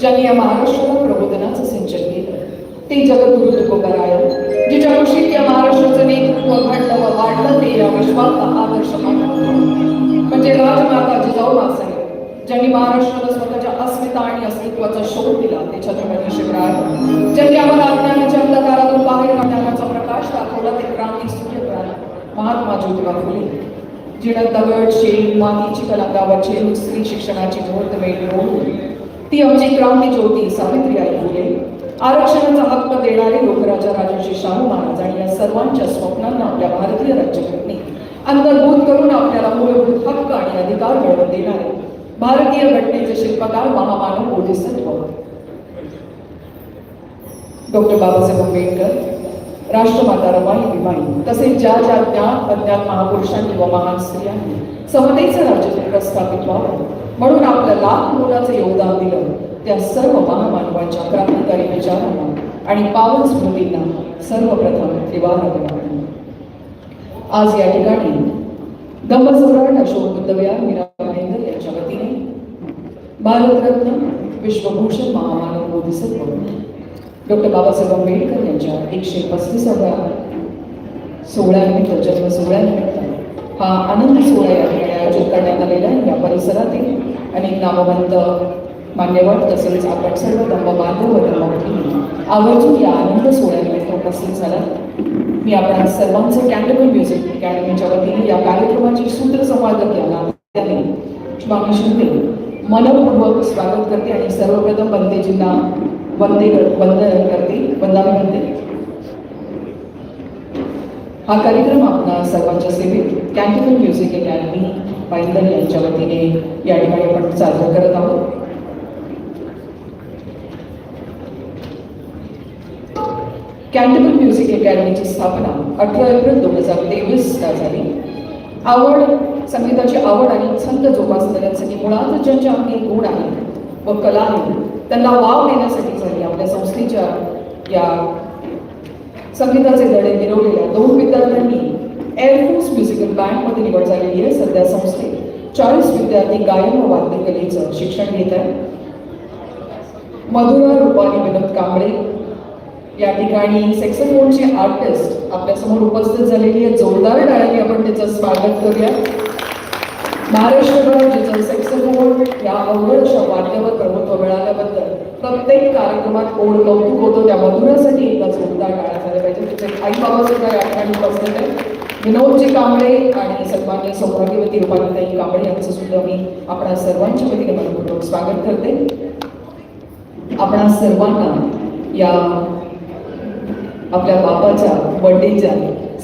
ज्यांनी या महाराष्ट्राला प्रबोधनाचं सिंचन केलं, ते जगद्गुरु तुकोबाराय, जिच्या कुशीत या महाराष्ट्राचं नेतृत्व घडलं व वाढलं, ते या विश्वाचा आदर्श म्हणजे राजमाता जिजाऊ मासाहेब, ज्यांनी महाराष्ट्राला स्वतःच्या अस्मिता आणि अस्तित्वाचा शोध दिला, ते छत्रपती शिवराय, ज्यांनी आम्हाला अज्ञानाच्या अंधकारातून बाहेर काढण्याचा प्रकाश दाखवला, ते क्रांती सूर्यप्रकाश महात्मा ज्योतिबा फुले, जिनं दगड शेण मातीची कलंकावरची स्त्री शिक्षणाची मुहूर्तमेढ रोवली, ती आमची क्रांती ज्योती सावित्रीबाई फुले, आरक्षणाचा हक्क देणारे लोकराजा राजर्षी शाहू महाराज आणि या सर्वांच्या स्वप्नांना आपल्या भारतीय राज्यघटनेत अंतर्भूत करून आपल्याला मूलभूत हक्क आणि अधिकार मिळवून देणारे भारतीय घटनेचे शिल्पकार महामानव बोधिसत्व डॉक्टर बाबासाहेब आंबेडकर, राष्ट्रमाता रमाई विमाई, तसेच ज्या ज्या ज्ञात अज्ञात महापुरुषांनी व महान स्त्रियांनी समतेचं राज्य प्रस्थापित व्हावं म्हणून आपलं लाख मोलाचं योगदान दिलं, त्या सर्व महामानवांच्या क्रांतिकारी विचारांना आणि पावन स्मृतींना सर्वप्रथम त्रिवार आज या ठिकाणी धम्मसम्राट अशोक बुद्धविहार मीरा भाईंदर यांच्या वतीने भारतरत्न विश्वभूषण महामानव बोधिसत्व डॉक्टर बाबासाहेब आंबेडकर यांच्या 135व्या सोहळ्यानिमित्त, जन्म सोहळ्यानिमित्त हा आनंद सोहळा या ठिकाणी आयोजित करण्यात आलेला आहे. या परिसरातील अनेक नामवंत मान्यवर तसेच आपण सर्व धम्म बांधव व धम्मभगिनी आवर्जून या आनंद सोहळ्यानिमित्त उपस्थित झाला. मी आपण सर्वांचं कॅन्टोन्मेंट म्युझिक अकॅडमीच्या वतीने या कार्यक्रमाची सूत्रसंवादक या स्वामी शिंदे मनपूर्वक स्वागत करते आणि सर्वप्रथम वंदेजींना वंदन करते, वंदन करते. हा कार्यक्रम आपला सर्वांच्या सेवेत कॅन्टोन्मेंट म्युझिक अकॅडमी भाईंदर यांच्या वतीने या ठिकाणी आपण साजरा करत आहोत. कॅन्टोन्मेंट म्युझिक अकॅडमीची स्थापना 18 एप्रिल 2023 ला झाली. संगीताची आवड आणि छंद जोपासणाऱ्यांसाठी मुळात ज्यांच्या अंगी गुण आहे व कला आहे त्यांना वाव देण्यासाठी झाली. आपल्या संस्थेच्या या संगीताचे धडे गिरवलेल्या 2 विद्यार्थ्यांनी एअरफोर्स म्युझिकल बँडमध्ये निवड झालेली आहे. सध्या संस्थेत 40 विद्यार्थी गायन व वाद्यकलेचं शिक्षण घेत आहेत. मधुरा रुपाली विनोद कांबळे या ठिकाणी सॅक्सोफोनचे आर्टिस्ट आपल्यासमोर उपस्थित झालेली आहे. जोरदार टाळ्यांनी आपण त्याचं स्वागत करूया. महाराष्ट्रभर ज्याचं सॅक्सोफोन या अवघड अशा वाद्यावर प्रभुत्व मिळाल्याबद्दल प्रत्येक कार्यक्रमात ओढ कौतुक होतो. त्या मधुरासाठी एकदा जोरदार टाळ्या झाल्या पाहिजे. त्याचे आई बाबा सुद्धा या ठिकाणी उपस्थित आहेत. विनोदजी कांबळे आणि सन्मान्य सौभाग्यवती रुपालीताई कांबळे यांचं सुद्धा मी आपणा सर्वांच्या वतीने मनपूर्वक स्वागत करते. आपणा सर्वांना या आपल्या बापाच्या बर्थडेच्या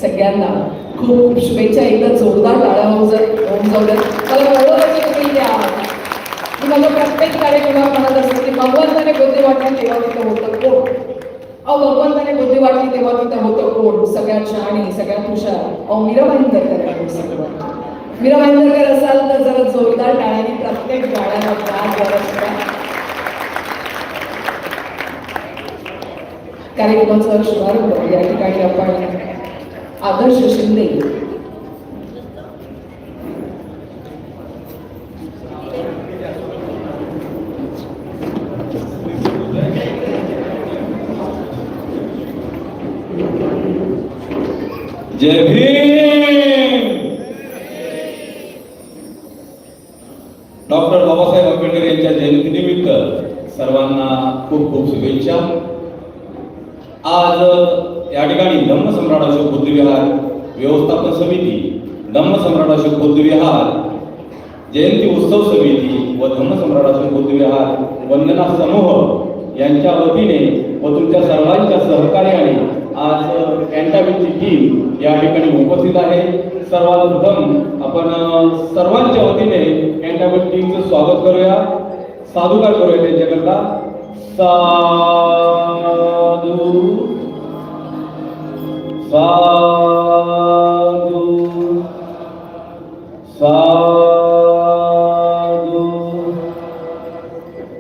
सगळ्यांना खूप खूप शुभेच्छा. एकदा जोरदार टाळ्या होऊन जाऊ द्या. मला कळलं पाहिजे तुम्ही त्या मला प्रत्येक कार्यक्रमात म्हणत असते की भगवंताने बुद्धी वाटली तेव्हा तिथं होतं कोण. भगवंताने बुद्धी वाटली तेव्हा तिथं होतं कोण. सगळ्यात शहाणी, सगळ्यात हुशार मीरा भाईंदरकर आहे. मीरा भाईंदरकर असाल तर जरा जोरदार टाळ्यांनी प्रत्येक गाण्याला कार्यक्रमाचा शुभारंभ या ठिकाणी आपण आदर्श शिंदे जय भीम. डॉक्टर बाबासाहेब आंबेडकर यांच्या जयंतीनिमित्त सर्वांना खूप खूप शुभेच्छा. आज या ठिकाणी धम्मसम्राट अशोक बुद्धविहार व्यवस्थापन समिती, धम्मसम्राट अशोक बुद्धविहार जयंती उत्सव समिती व धम्मसम्राट अशोक बुद्धविहार वंदना समूह यांच्या वतीने व तुमच्या सर्वांच्या सहकार्याने आज कॅन्टाबिलची टीम या ठिकाणी उपस्थित आहे. सर्वात प्रथम आपण सर्वांच्या वतीने कॅन्टाबिल टीमचं स्वागत करूया, साधुकार करूया त्यांच्याकरता. साधू साधू साधू.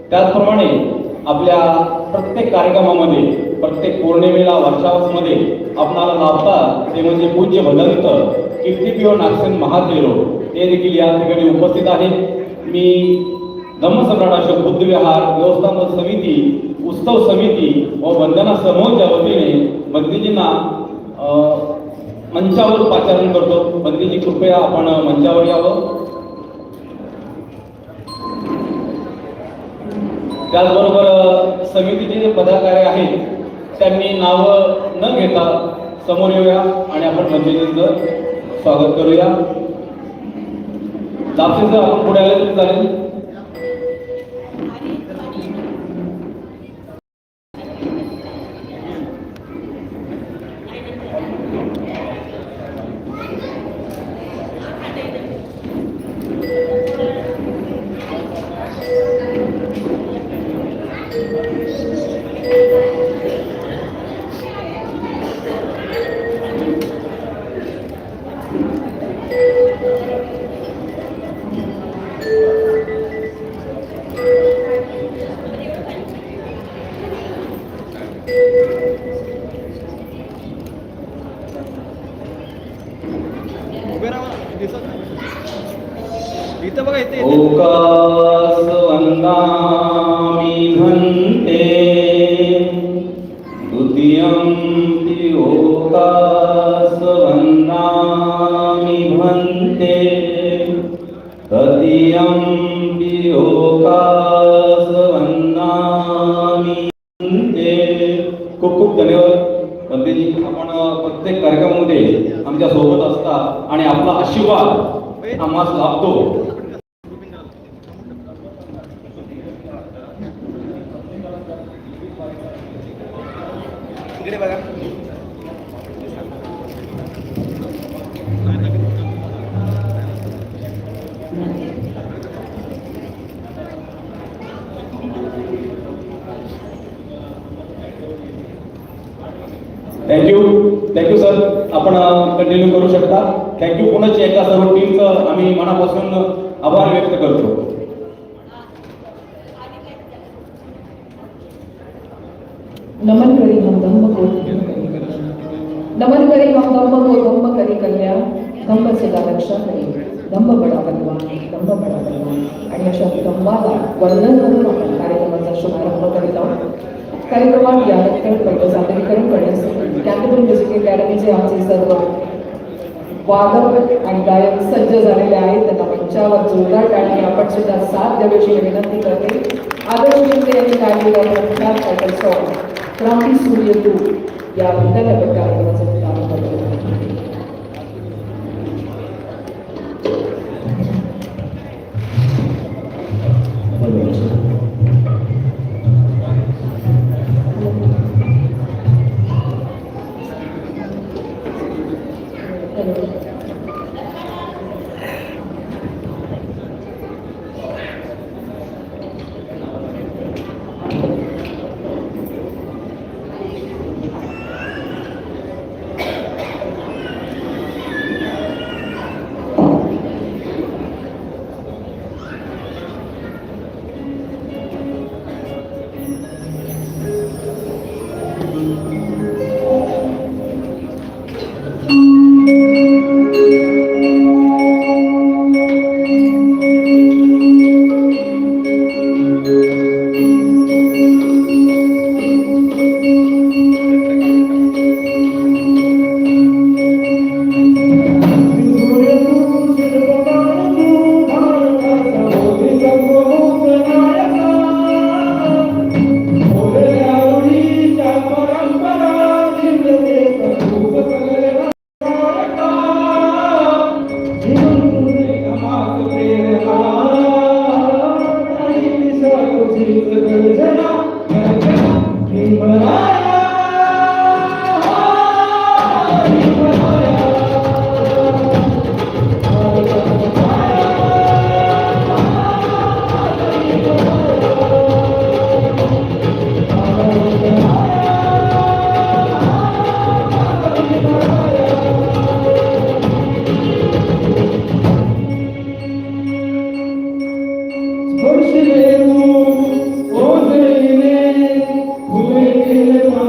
त्याचप्रमाणे आपल्या प्रत्येक कार्यक्रमामध्ये, प्रत्येक पौर्णिमेला, वर्षावसमध्ये आपणाला लाभतात ते म्हणजे पूज्य भदंत कीर्तिपियो नागसेन महादेव हे देखील या ठिकाणी उपस्थित आहेत. मी धम्मसम्राट अशोक बुद्ध विहार व्यवस्थापन समिती, उत्सव समिती व वंदना समूहाच्या वतीने बंदीजींना मंचावर पाचारण करतो. बंदीजी कृपया आपण मंचावर यावं. त्याचबरोबर समितीचे जे पदाधिकारी आहेत त्यांनी नावं न घेता समोर येऊया आणि आपण बंदीजींचं स्वागत करूया. दाबसेचं आपण पुढे आले तरी चालेल. इथं बघा इथे ओकास वंदामि भन्ते द्वितीयंपि ओकास वंदामि भन्ते तृतीयंपि ओकास वंदामि भन्ते. खूप खूप धन्यवाद पंडितजी. आपण प्रत्येक कार्यक्रमामध्ये आमच्या सोबत असता आणि आपला आशीर्वाद आम्हाला लाभतो. इकडे बघा. Thank you sir. आपण कंटिन्यू करू शकता. थँक्यू. पुन्हा एकदा सर्व टीमचं आम्ही मनापासून आभार व्यक्त करतो. नमन करी हम धम्म को नमन करी हम धम्म को धम्म करी कल्याण धम्म सदा रक्षा करी धम्म बडा बलवान धम्म बडा बलवान. आणि अशा धम्माला वंदन करून आपण कार्यक्रमाचा शुभारंभ करीत आहोत. कार्यक्रमात यानंतर पहिलं सादरीकरण करण्यासाठी कॅपिटल म्युझिक अकॅडमीचे आमचे सर्व वादक आणि गायक सज्ज झालेले आहेत. त्यांना मंचावर जोरदार टाळी आपण सुद्धा साथ द्यावीची विनंती करते. आदर्श शिंदे यांनी गायलेल्या प्रख्यात टायटल सॉन्ग क्रांती सूर्य तू या विद्यालय कार्यक्रमाचा प्रारंभ करतो. Hoje eu vou ver,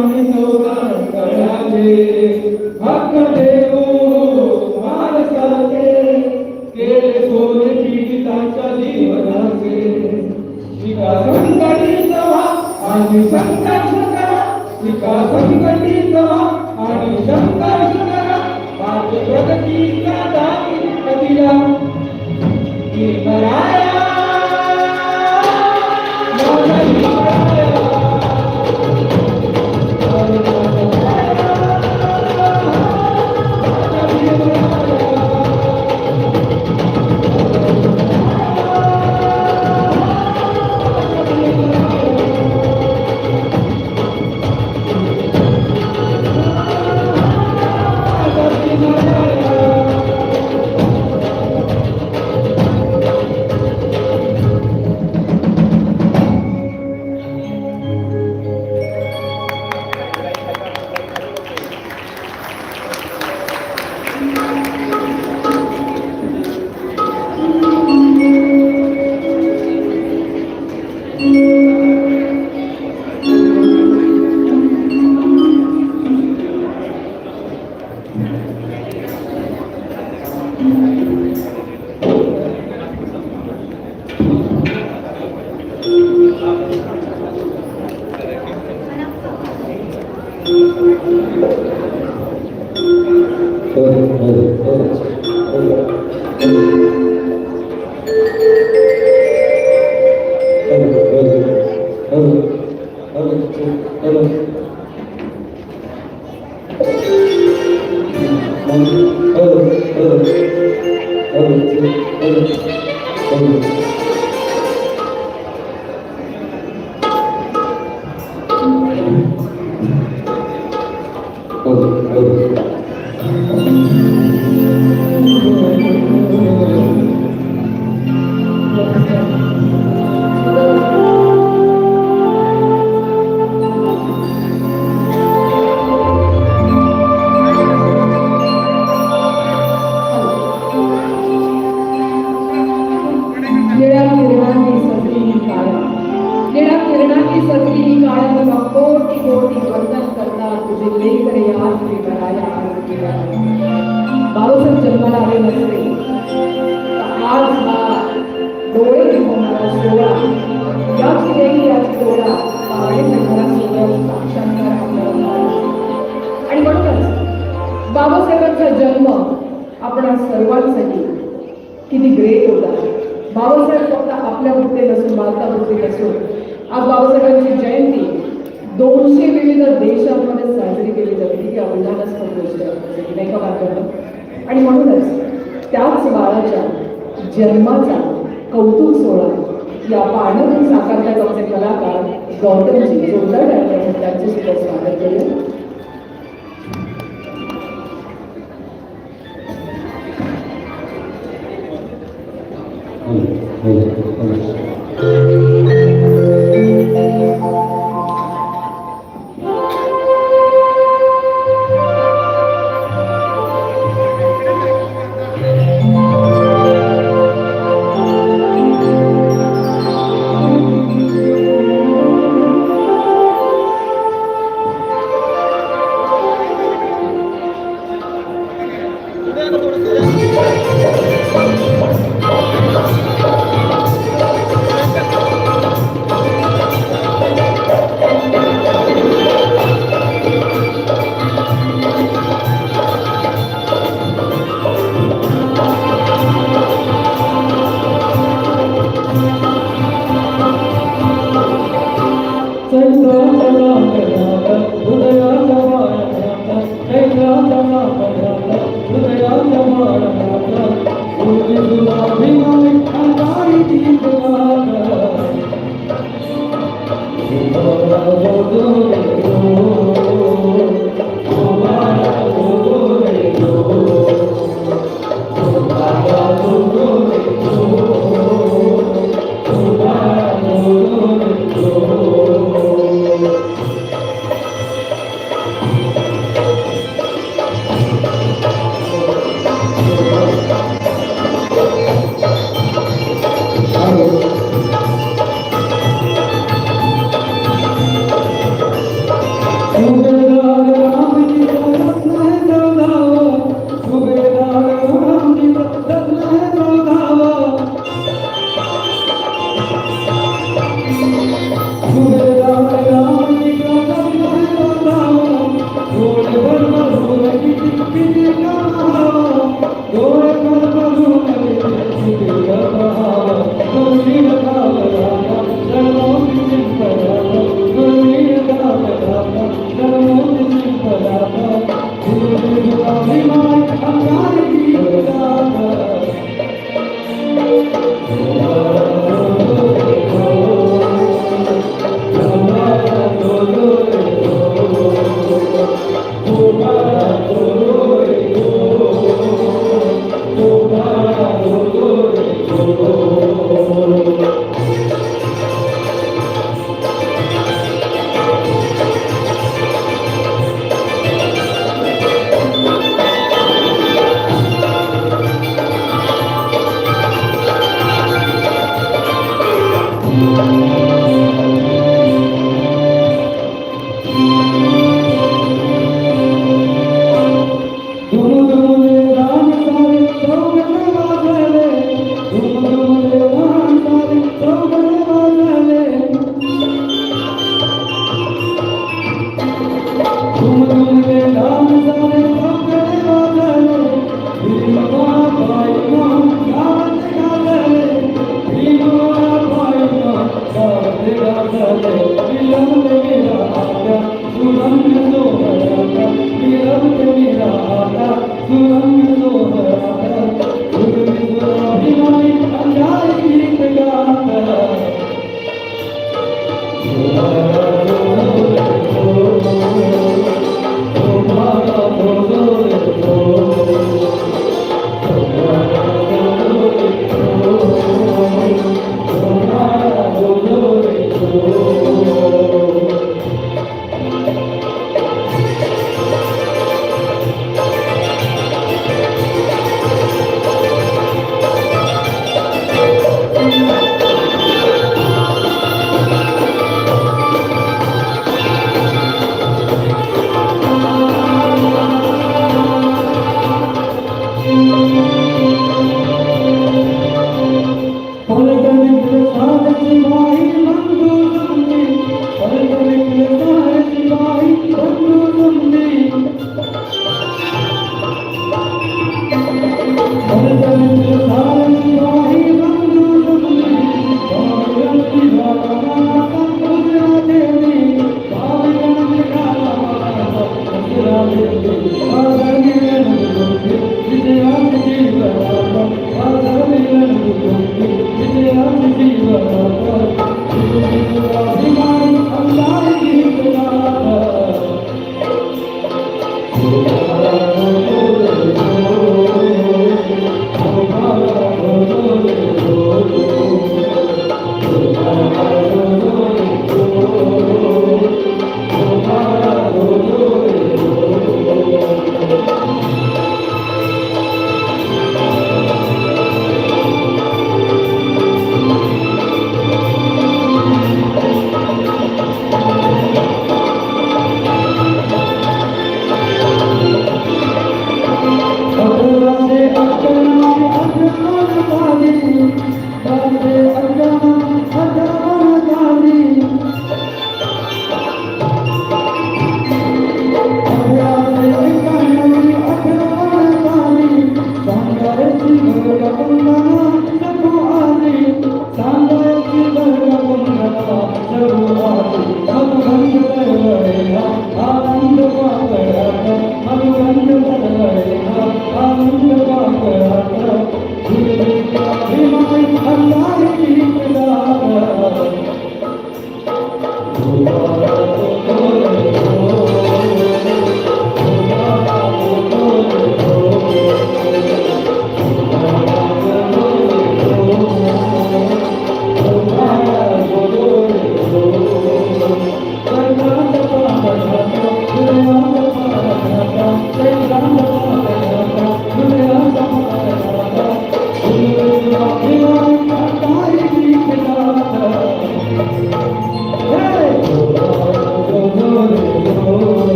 आणि संघर्ष करा विकास संघटित व्हा आणि संघर्ष करा माझ्या प्रगतीचा दाखला दिला भीमराया माझा भीमराया बाबासाहेब जन्माला आले नसते आज हा डोळे दिखवणारा सोहळा याची देही याची डोळा साक्षात्कार आपल्याला आणि म्हणूनच बाबासाहेबांचा जन्म आपणा सर्वांसाठी किती ग्रेट होता. बाबासाहेब फक्त आपल्या पुरते नसून भारतापुरते नसून आज बाबासाहेबांची जयंती 200 विविध देशांमध्ये साजरी केली जाते ही अभिमानास्पद गोष्ट आहे नाही का बाळांनो. आणि म्हणूनच त्याच बाळाच्या जन्माचा कौतुक सोहळा या पाण्यातून साकारण्यात आमचे कलाकार गौतमजी जोरदार टाळ्या त्यांचे सुद्धा स्वागत केले.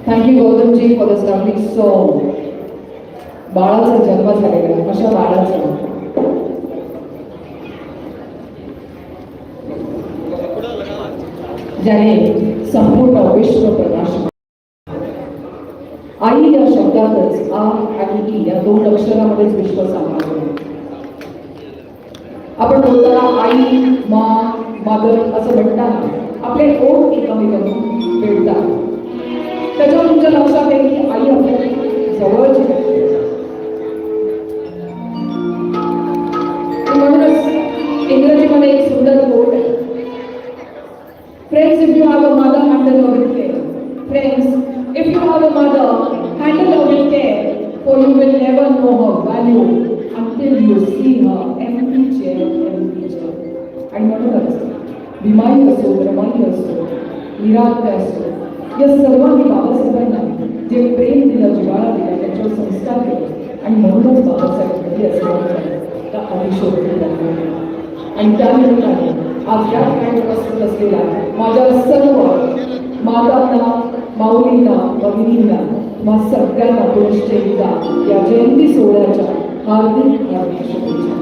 Thank you, Gautamji, for this lovely song. बाळाचा जन्म झालेला अशा बाळाचा ज्याने संपूर्ण विश्व प्रकाश आई या शब्दातच आ आणि ई या दोन अक्षरामध्येच विश्व सामावलं. आपण बोलताना आई मा मदर असं म्हणताना आपले ओठ एकमेकांना भेटतात. त्याच्यावर तुमच्या लक्षात येईल की आई आपल्या जवळची आहे. म्हणूनच इंग्रजीमध्ये एक सुंदर कोट आहे. Friends, if you have a mother handle her with care. Friends, if you have a mother handle her with care, for you will never know her value until you see her empty chair. आणि म्हणूनच भीमाई असो, रमाई असो, निराध्य असो, या सर्वांनी बाबासाहेबांना जे प्रेम दिलं, जिव्हाळा दिला, त्याच्या आणि म्हणूनच बाबासाहेब घरी असल्यामुळे त्या अनिशोधून लागले. आणि त्या निमित्ताने आज या ठिकाणी उपस्थित असलेल्या माझ्या सर्व मातांना, माऊलींना, भगिनींना, मग सगळ्यांना पुनश्च एकदा या जयंती सोहळ्याच्या हार्दिक हार्दिक शुभेच्छा.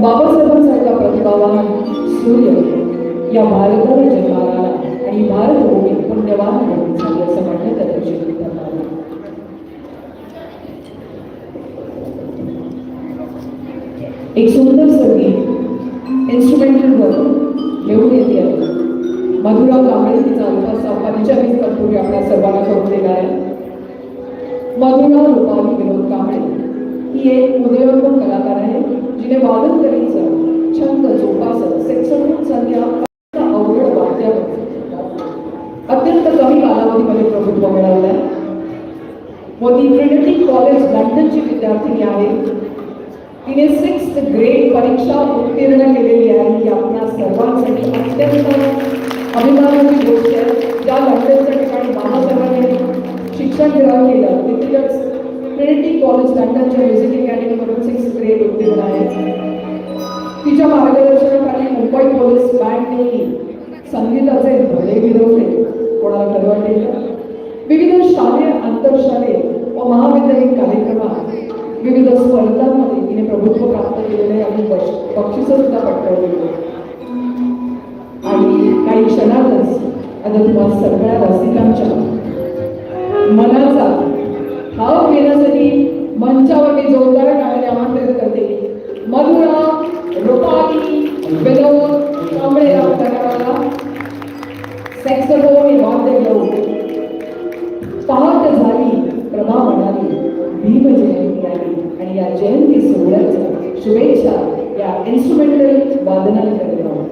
बाबासाहेबांसारखा प्रतिभावान सूर्य या भारताला जन्माला आला आणि भारतभूमी पुण्यवान भूमी झाली असं म्हणण्यात त्याची एक सुंदर संगीत इन्स्ट्रुमेंटलवर घेऊन येते आहे. मधुरा कांबळे तिचा अल्पासा पंचवीस तत्पूर्वी आपल्या सर्वांना करून देणार आहे. मधुरा रूपाली विनोद कांबळे ही एक उदयोन्मुख कलाकार आहे जिने वादन कलेचं छंद जोपासत सेक्सोफोन सारख्या अवघड वाद्यावर अत्यंत कमी कालावधीमध्ये प्रभुत्व मिळवलंय. व ती ट्रिनिटी कॉलेज लंडनची विद्यार्थिनी आहे. तिने 6th ग्रेड परीक्षा उत्तीर्ण केलेली आहे. ही आपल्या सर्वांसाठी अत्यंत अभिमानाची गोष्ट आहे. ज्या लंडनच्या ठिकाणी बाबासाहेबांनी शिक्षण ग्रहण केलं तिथेच ट्रिनिटी कॉलेज लंडनच्या म्युझिक अकॅडमीमधून 6th ग्रेड उत्तीर्ण आहे. तिच्या मार्गदर्शनाखाली मुंबई पोलीस बँडने संगीताचे धडे गिरवले. कोणाला खरं वाटेल? विविध शालेय, आंतरशालेय व महाविद्यालयीन कार्यक्रमात विविध स्पर्धांमध्ये तिने प्रभुत्व प्राप्त केलेले आणि बक्षिसं सुद्धा पटकावलेली. आणि काही क्षणातच आता तुम्हाला सगळ्या रसिकांच्या मनाचा ठाव घेण्यासाठी मंचावर मी जोरदार टाळ्या आमंत्रित करते. मधुरा रूपाली विनोद कांबळे या कलाकाराला सॅक्सोफोन वाद्य घेऊन पहाट झाली, प्रभा म्हणाली, भीम जयंती आली आणि या जयंती सोहळ्याच्या शुभेच्छा या इन्स्ट्रुमेंटल वादनाने करत आहोत.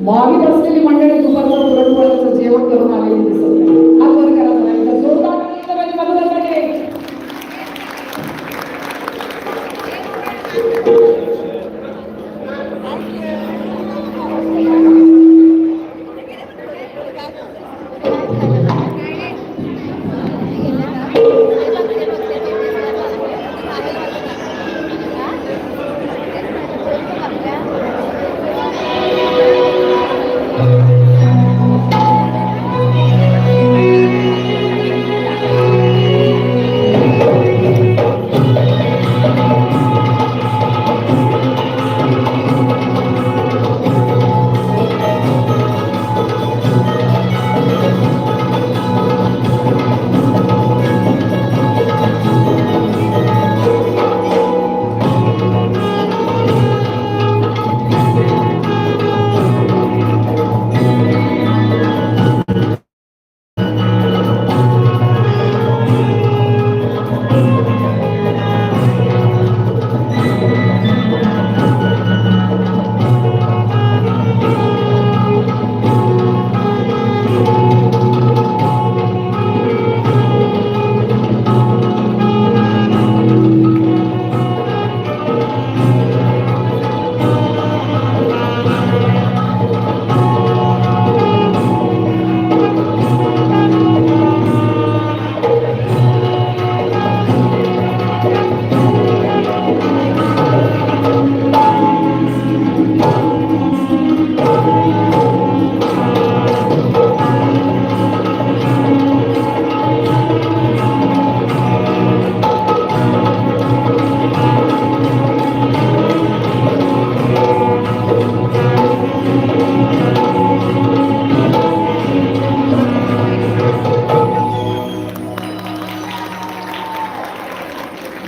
मागे बसलेली मंडळी दुपारचं पुरणपोळ्याचं जेवण करून आलेली दिसत नाही. हात वर करा जरा एकदा. जोरदार टाळ्या वाजवा मधुरासाठी.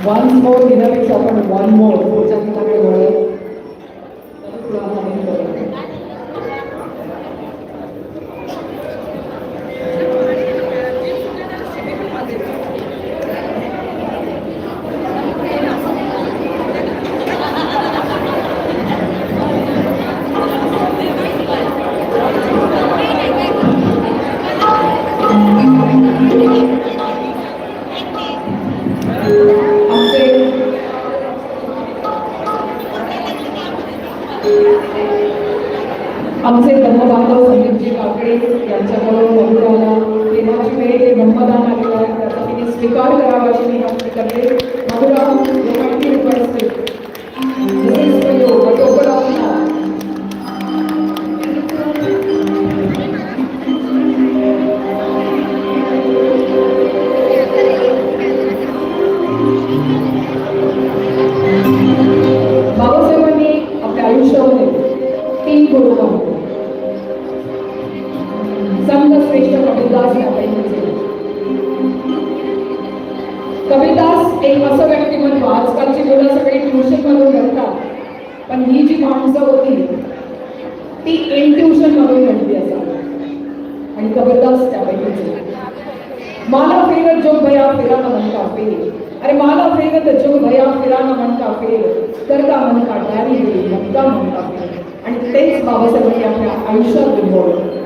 Once more दिल्यापेक्षा आपण one more पुढच्या गीताकडे वळूया. पुढे आपण करूया. आमचे धर्मबांधव संदीपजी काकडे यांच्याकडून मधुराला तेव्हाची वेळी ते ब्रह्मदान आलेलं आहे त्यासाठी स्वीकार करावा अशी विनंती करते. मधुराम लोकांची उपस्थित तसेच प्रयोग वटोपरांना बाबासाहेबांनी आपल्या आयुष्यामध्ये 3 गुरु मानले. संत श्रेष्ठ कबीरदास यापैकीचे. कबीरदास एक असं व्यक्तिमत्व, आजकालची मुलं सगळी ट्युशन मधून घडतात, पण ही जी माणसं होती ती इंट्युशन मधून घडली असं. आणि कबीरदास त्यापैकीचे. माला फेरत जो भया फिरा न मन का फेर. अरे माला फेरत जो भया फिरा न मन का फेर. कर का मन का डारी गेली मन का फेर. आणि तेच बाबासाहेबांनी आपल्या आयुष्यात बिंबवलं.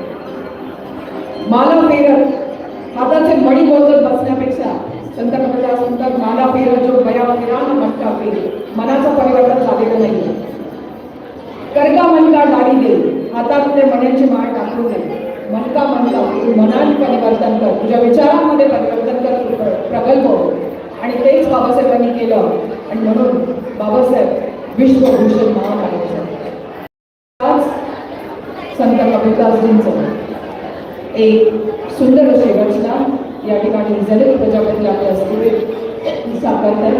माला फेरत हाताचे मणी मोजत बसण्यापेक्षा संत कबीरदास म्हणतात माला फेरत जो भया फिरा न मन का फेर. मनाचं परिवर्तन झालेलं नाही. कर का मन का डारी गेली. हातातले मण्याची माळ टाकू नये. मनका तू मनाने परिवर्तन कर. तुझ्या विचारांमध्ये परिवर्तन कर. तू प्रगल्भ हो. आणि तेच बाबासाहेबांनी केलं. आणि म्हणून बाबासाहेब विश्वभूषण नाव काढायचं. आज संत कबीरदासजींचं एक सुंदर अशी रचना या ठिकाणी जनित प्रजापती आपल्या हस्ते साकारतात.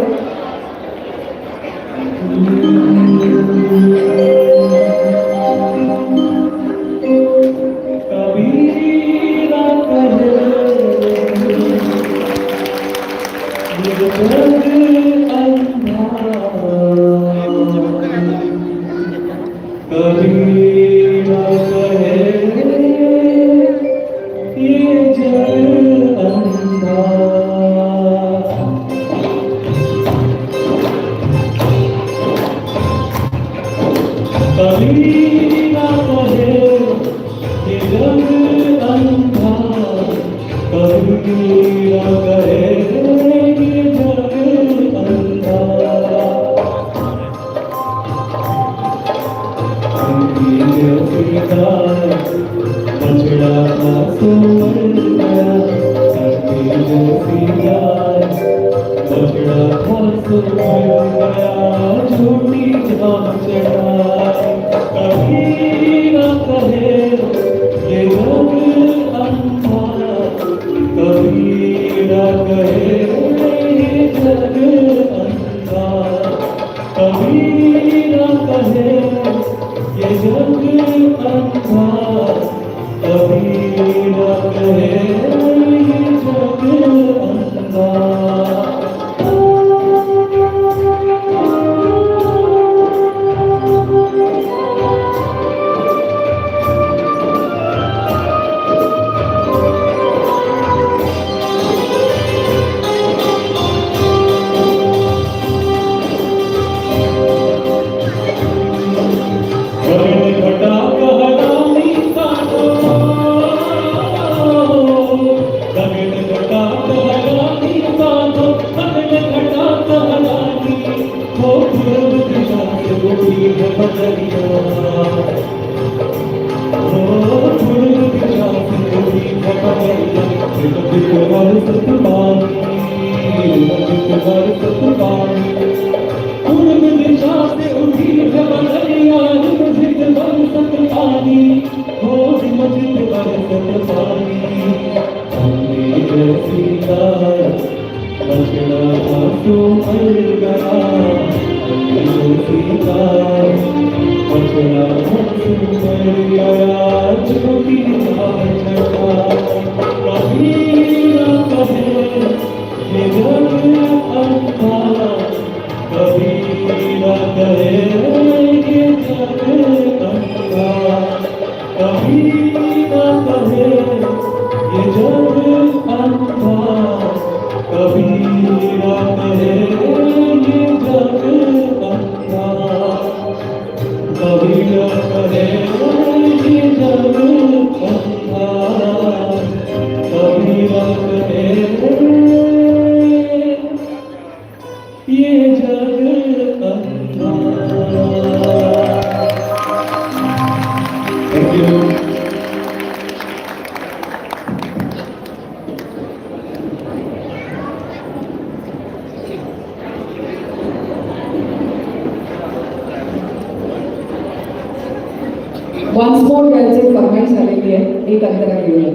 वन्स मोर यांचे फरमाईश झालेली आहे, एक अंतरा घेऊया.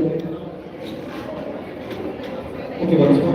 ओके बरं.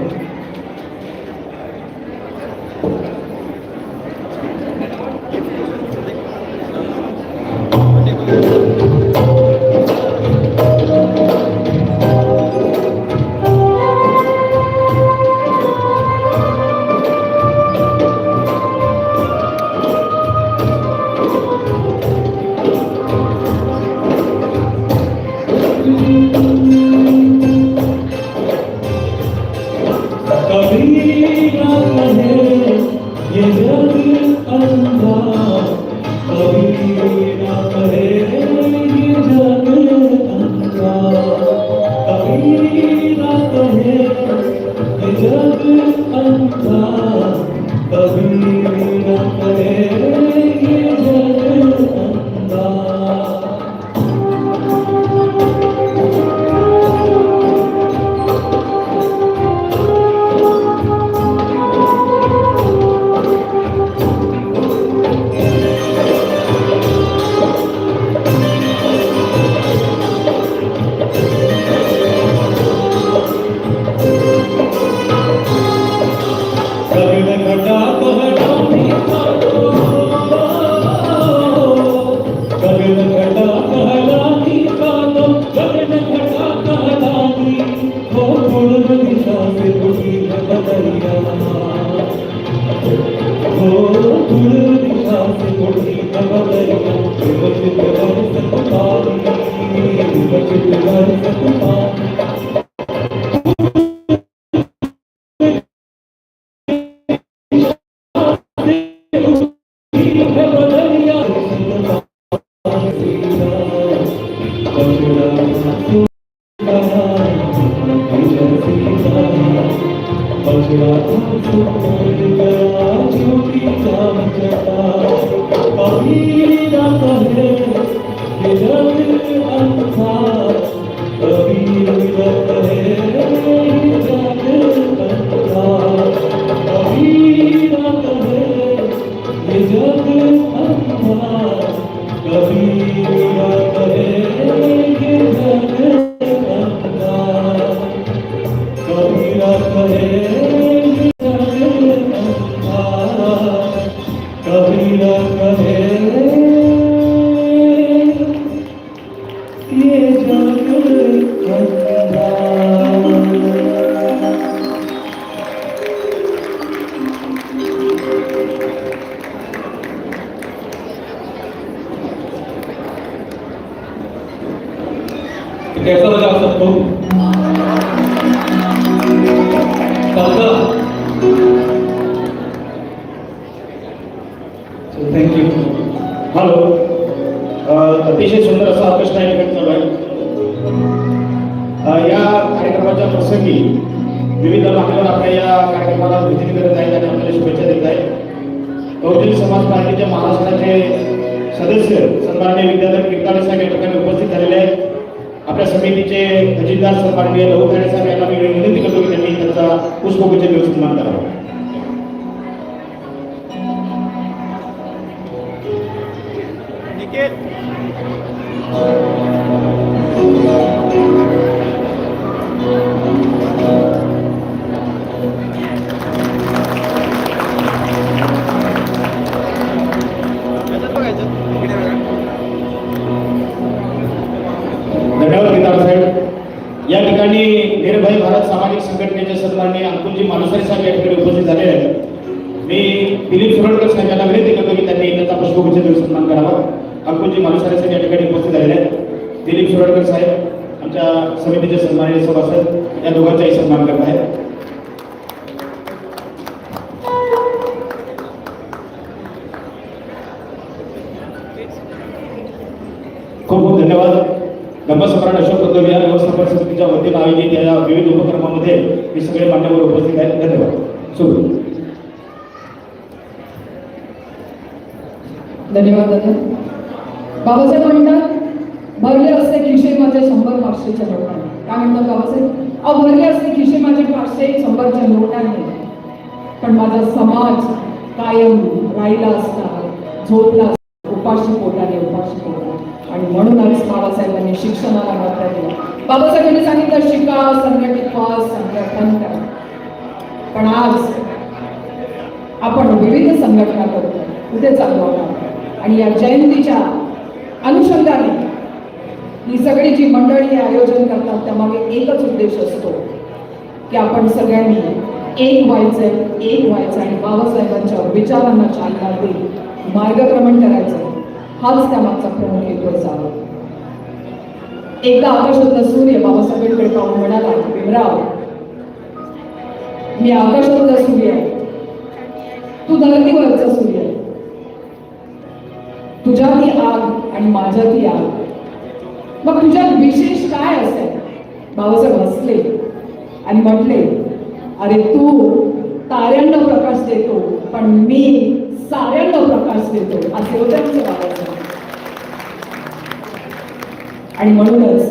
कैसा लगा सबको? थँक्यू. हॅलो. अतिशय सुंदर असा ऑर्केस्ट्रा या ठिकाणी चालू आहे. या कार्यक्रमाच्या प्रसंगी विविध मान्यवर आपल्या या कार्यक्रमाला विजिट करत आहेत आणि आपल्याला शुभेच्छा देत आहेत. बहुजन समाज पार्टीच्या महाराष्ट्राचे सदस्य सन्माननीय विद्याधर किर्ताडे साहेब या ठिकाणी उपस्थित झालेले आहेत. आपल्या समितीचे खजिनदार सन्माननीय लहू खाडे साहेब यांना मी विनंती करतो की त्यांनी त्यांचा पुष्पगुच्छ देऊन सन्मान करावा. धन्यवाद किर्ताडे साहेब. या ठिकाणी निर्भय भारत सामाजिक संघटनेचे सन्माननीय अंकुलजी मालुसरे साहेब या ठिकाणी उपस्थित झाले आहेत. मी दिलीप सुरडकर साहेब यांना विनंती करतो की त्यांनी त्यांचा पुष्पगुच्छ देऊन सन्मान करावा. अंकुलजी मालुसरे साहेब या ठिकाणी उपस्थित झालेले आहेत. दिलीप सुरडकर साहेब आमच्या समितीचे सन्माननीय सभासद या दोघांचाही सन्मान करत आहेत. खूप खूप धन्यवाद. धम्मसम्राट अशोक बौद्धविहार व्यवस्थापन समितीच्या वतीने आयोजित या विविध उपक्रमामध्ये हे सगळे मान्यवर उपस्थित आहेत. धन्यवाद. सुरू. धन्यवाद दादा. बाबासाहेब म्हणतात भरले असते खिशे माझे 100-500च्या नोटाने. काय म्हणतात बाबासाहेब? भरले असते खिशे माझे 500-100च्या नोटाने, पण माझा समाज कायम राहिला असता, झोपला उपाशी पोटाने. आणि आणि म्हणूनच बाबासाहेबांनी शिक्षणाला महत्त्व दिलं. बाबासाहेबांनी सांगितलं शिका, संघटित व्हा, संघटन करा. पण आज आपण विविध संघटना करतो, कुठे चाललो आपण? आणि या जयंतीच्या अनुषंगाने ही सगळी जी मंडळी आयोजन करतात त्यामागे एकच उद्देश असतो की आपण सगळ्यांनी एक व्हायचं आणि बाबासाहेबांच्या विचारांना चालना देईल मार्गक्रमण करायचं. हाच त्यामागचा प्रमुख हेतू असावा. एकदा आकाशातला सूर्य बाबासाहेबांकडे पाहून म्हणाला, भीमराव, मी आकाशातला सूर्य आहे, तू धरतीवरचा सूर्य आहे, तुझ्यात ही आग आणि माझ्यात ही आग, मग तुझ्यात विशेष काय असेल? बाबासाहेब हसले आणि म्हटले, अरे तू ताऱ्यांना प्रकाश देतो पण मी साऱ्यांना प्रकाश देतो. असे होते आमचे बाबासाहेब. आणि म्हणूनच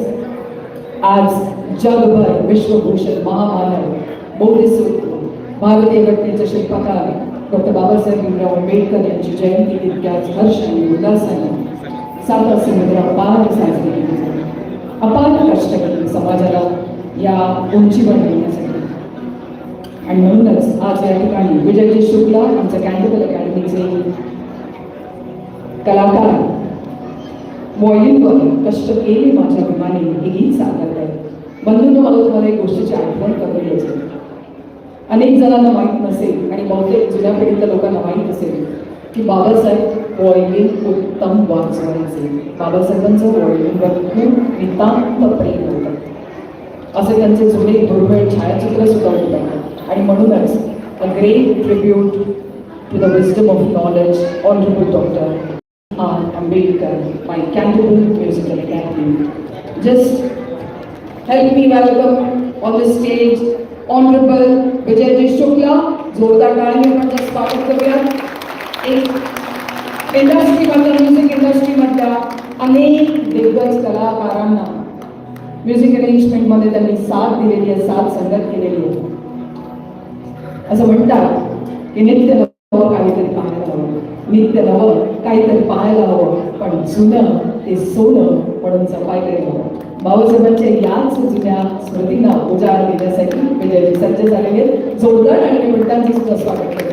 आज जगभर विश्वभूषण महामानव बोधिसत्व भारतीय घटनेचे शिल्पकार डॉक्टर बाबासाहेब भीमराव आंबेडकर यांची जयंती तितक्याच हर्ष आणि उल्हासाने साता समुद्र पार साजरी केली जाते. अपार कष्ट केली समाजाला या उंचीवर नेण्यासाठी. आणि म्हणूनच आज या ठिकाणी विजयजी शुक्ला आमच्या कॅन्डिबल अकॅडमीचे कलाकार व्हॉल्यूमवर कष्ट केले माझ्या अभिमाने हे गीत सादर आहे. बंधूंनो, मला तुम्हाला एक गोष्टीची आठवण करून द्यायची. अनेक जणांना माहीत नसेल आणि बहुतेक जुन्या पिढीतल्या लोकांना माहीत असेल की बाबासाहेब व्हॉल्यूम उत्तम वाचवायचे. बाबासाहेबांचं व्हॉल्यूमवर खूप नितांत प्रेम होतं. असे त्यांचे जुने दुर्मिळ छायाचित्र सुद्धा होतात. आणि म्हणूनच a great tribute to the wisdom of knowledge honourable doctor Ambedkar, my Canterbury Musical Academy. Just help me welcome on the stage Honorable Vijayji Shukla. जोरदार टाळ्यांनी आपण त्याचं स्वागत करूया. एक इंडस्ट्रीमधल्या म्युझिक इंडस्ट्रीमधल्या अनेक दिग्गज कलाकारांना म्युझिक अरेंजमेंटमध्ये त्यांनी साथ दिलेली आहे, साथ संगत केलेली आहे. असं म्हणतात की नित्य नवं काहीतरी पाहायला हवं, नित्य नवं काहीतरी पाहायला हवं, पण जुनं ते सोनं म्हणून जपायला हवं. बाबासाहेबांच्या याच जुन्या स्मृतींना उजाळा देण्यासाठी विजयजी सज्ज झालेले. जोरदार आणि मिनिटांची सुद्धा स्वागत केले.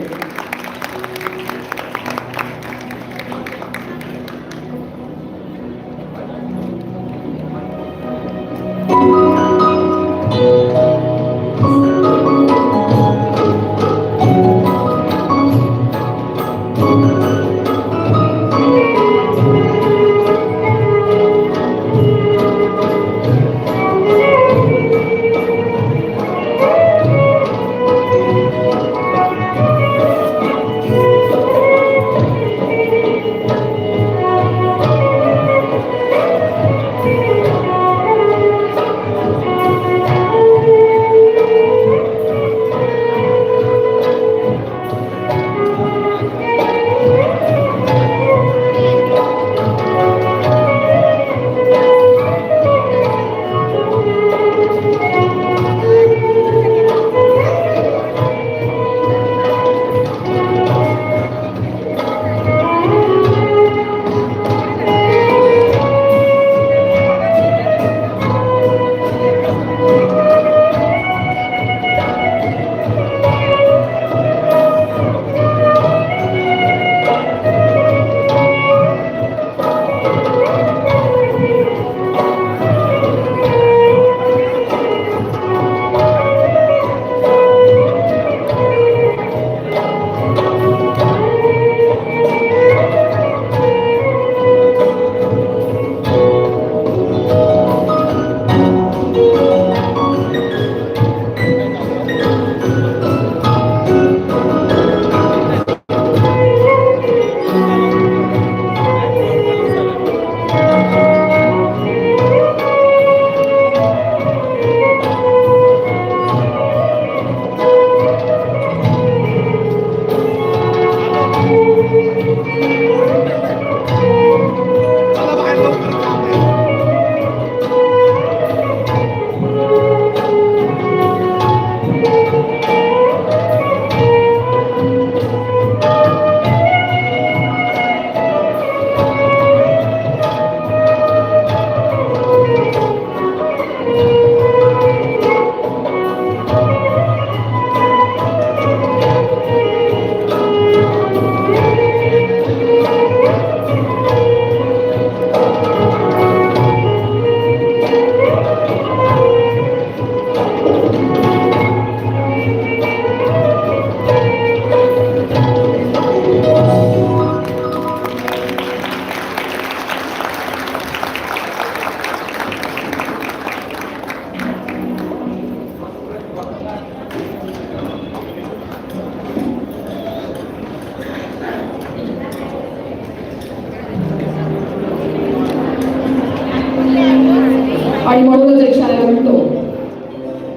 आणि म्हणूनच एक शायर म्हणतो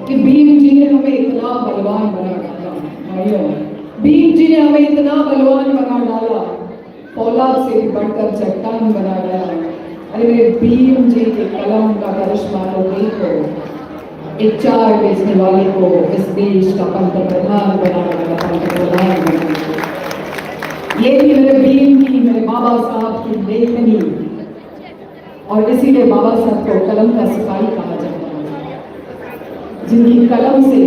कि भीम जी ने हमें इतना बलवान बना डाला, भाइयों भीम जी ने हमें इतना बलवान बना डाला, फौलाद से भी बढ़कर चट्टान बना डाला। अरे मेरे भीम जी के कलम का करिश्मा तो देखो, एक चाय बेचने वाले को इस देश का पंतप्रधान बना डाला, पंतप्रधान बना डाला। ये भी मेरे भीम की, मेरे बाबा साहब की लेखनी, और इसीलिए बाबा साहब को कलम का सिपाही कहा जाता है, जिनकी कलम से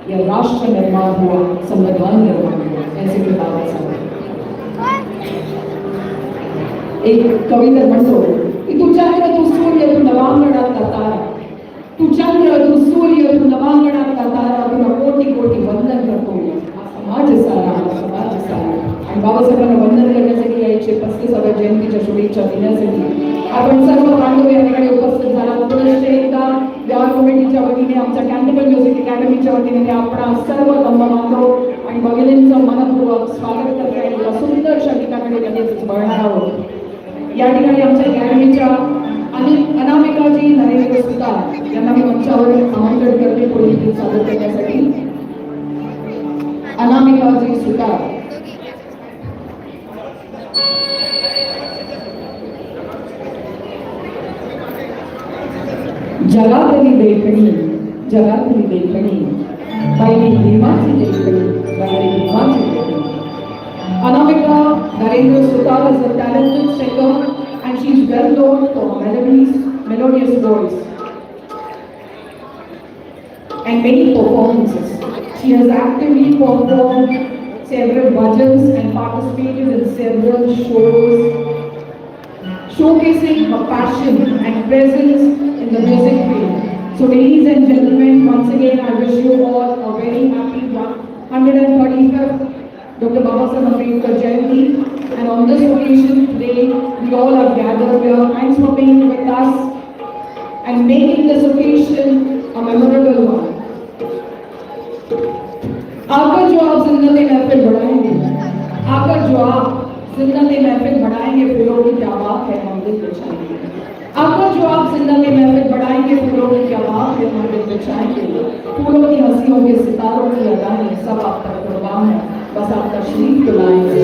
यह राष्ट्र निर्माण हुआ, संविधान निर्माण हुआ। ऐसे के बाबा साहब एक कविता म्हणतो की तू चंद्र तू सूर्य तू नवांगणातला तारा, तू चंद्र तू सूर्य तू नवांगणातला तारा, तुला कोटी कोटी वंदन करतो हा समाज सारा, हा समाज सारा। आणि बाबासाहेबांना वंदन करण्यासाठी या 135व्या जयंतीच्या शुभेच्छा देण्यासाठी आपण सर्व बांधव या ठिकाणी उपस्थित झाला। पुनश्च एकदा या कमिटीच्या वतीने, आमच्या कॅन्टोन्मेंट म्युझिक अकॅडमीच्या वतीने आपण सर्व धम्म बांधव आणि भगिनींचं मनपूर्वक स्वागत करते आणि एका सुंदरशा ठिकाणी लगेच वळणार आहोत। या ठिकाणी आमच्या अकॅडमीच्या अनामिकाजी नरेंद्र सुतार यांना मी मंचावर आमंत्रण करते पुढील गीत सादर करण्यासाठी। अनामिकाजी सुतार। जगातली देखणी, जगातली देखणी, बाई भीमाची देखणी, बाई भीमाची देखणी। Anamika Narendra Sutar is a talented singer and she is well known for her melodious voice and many performances. She has actively performed several bhajans and participated in several shows, showcasing her passion and presence in the music field. So ladies and gentlemen, once again I wish you all a very happy 135th Dr. Babasaheb Ambedkar Jayanti, and on this occasion today we all are gathered here. Thanks for being with us and making this occasion a memorable one. आकर जो आप जिन्नत महफिल बढ़ाएंगे, आकर जो आप जिन्नत महफिल बढ़ाएंगे, फूलों की क्या बात है हम दिल बिछाएंगे। आकर जो आप जिन्नत महफिल बढ़ाएंगे, फूलों की क्या बात है हम दिल बिछाएंगे। फूलों की हंसियों के सितारों की अदाएं सब आप पर कुर्बान है, बस आप तशरीफ तो लाएंगे।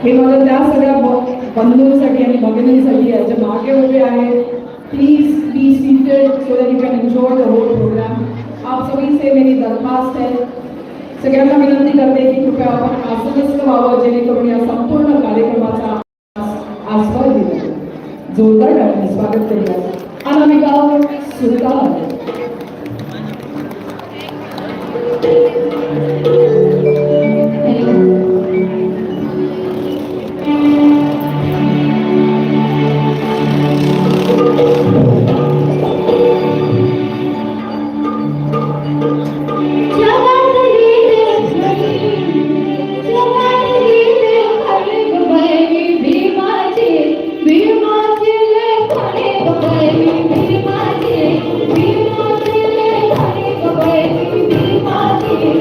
हे मला त्या सगळ्या बंधूंसाठी आणि भगिनींसाठी आहे जे मागे उभे आहेत, please be seated so that you can enjoy the whole programme. आप सभी से मेरी दरखास्त है, सगळ्यांना विनंती करते की कृपया आपण आसनस्थ व्हावं जेणेकरून या संपूर्ण कार्यक्रमाचा आस्वाद घेऊ। जोरदार टाळ्यांनी स्वागत करूया अनामिका सुतार। भीमाची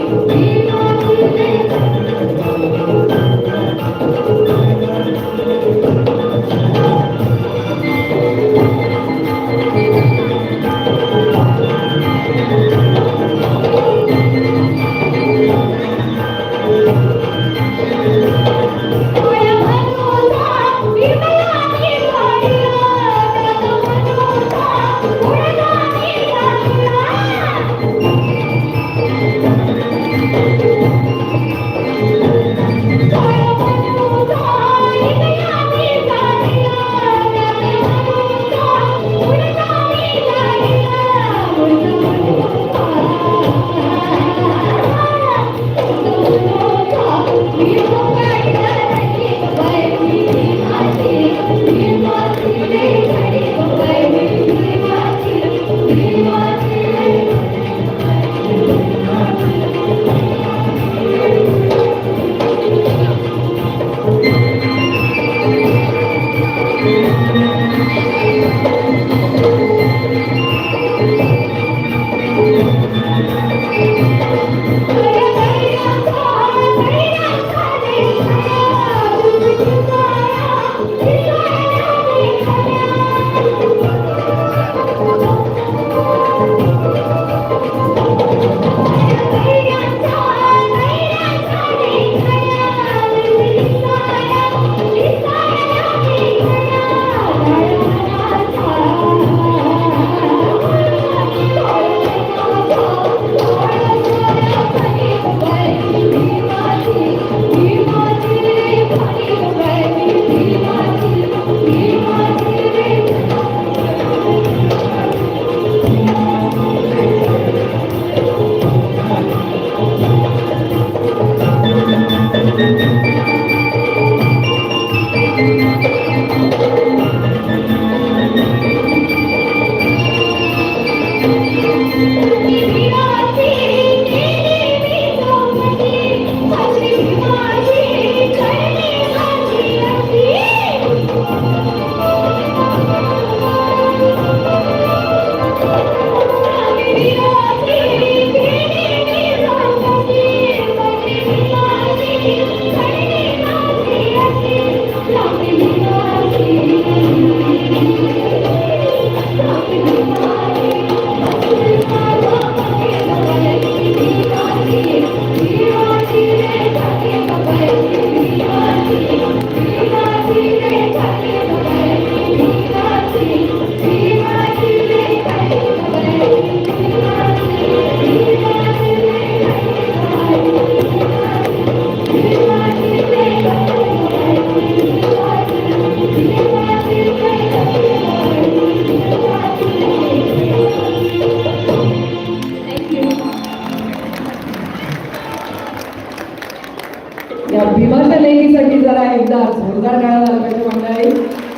या भीमाच्या लेखीसाठी जरा एकदा जोरदार काढायला लागला पाहिजे मंडळी.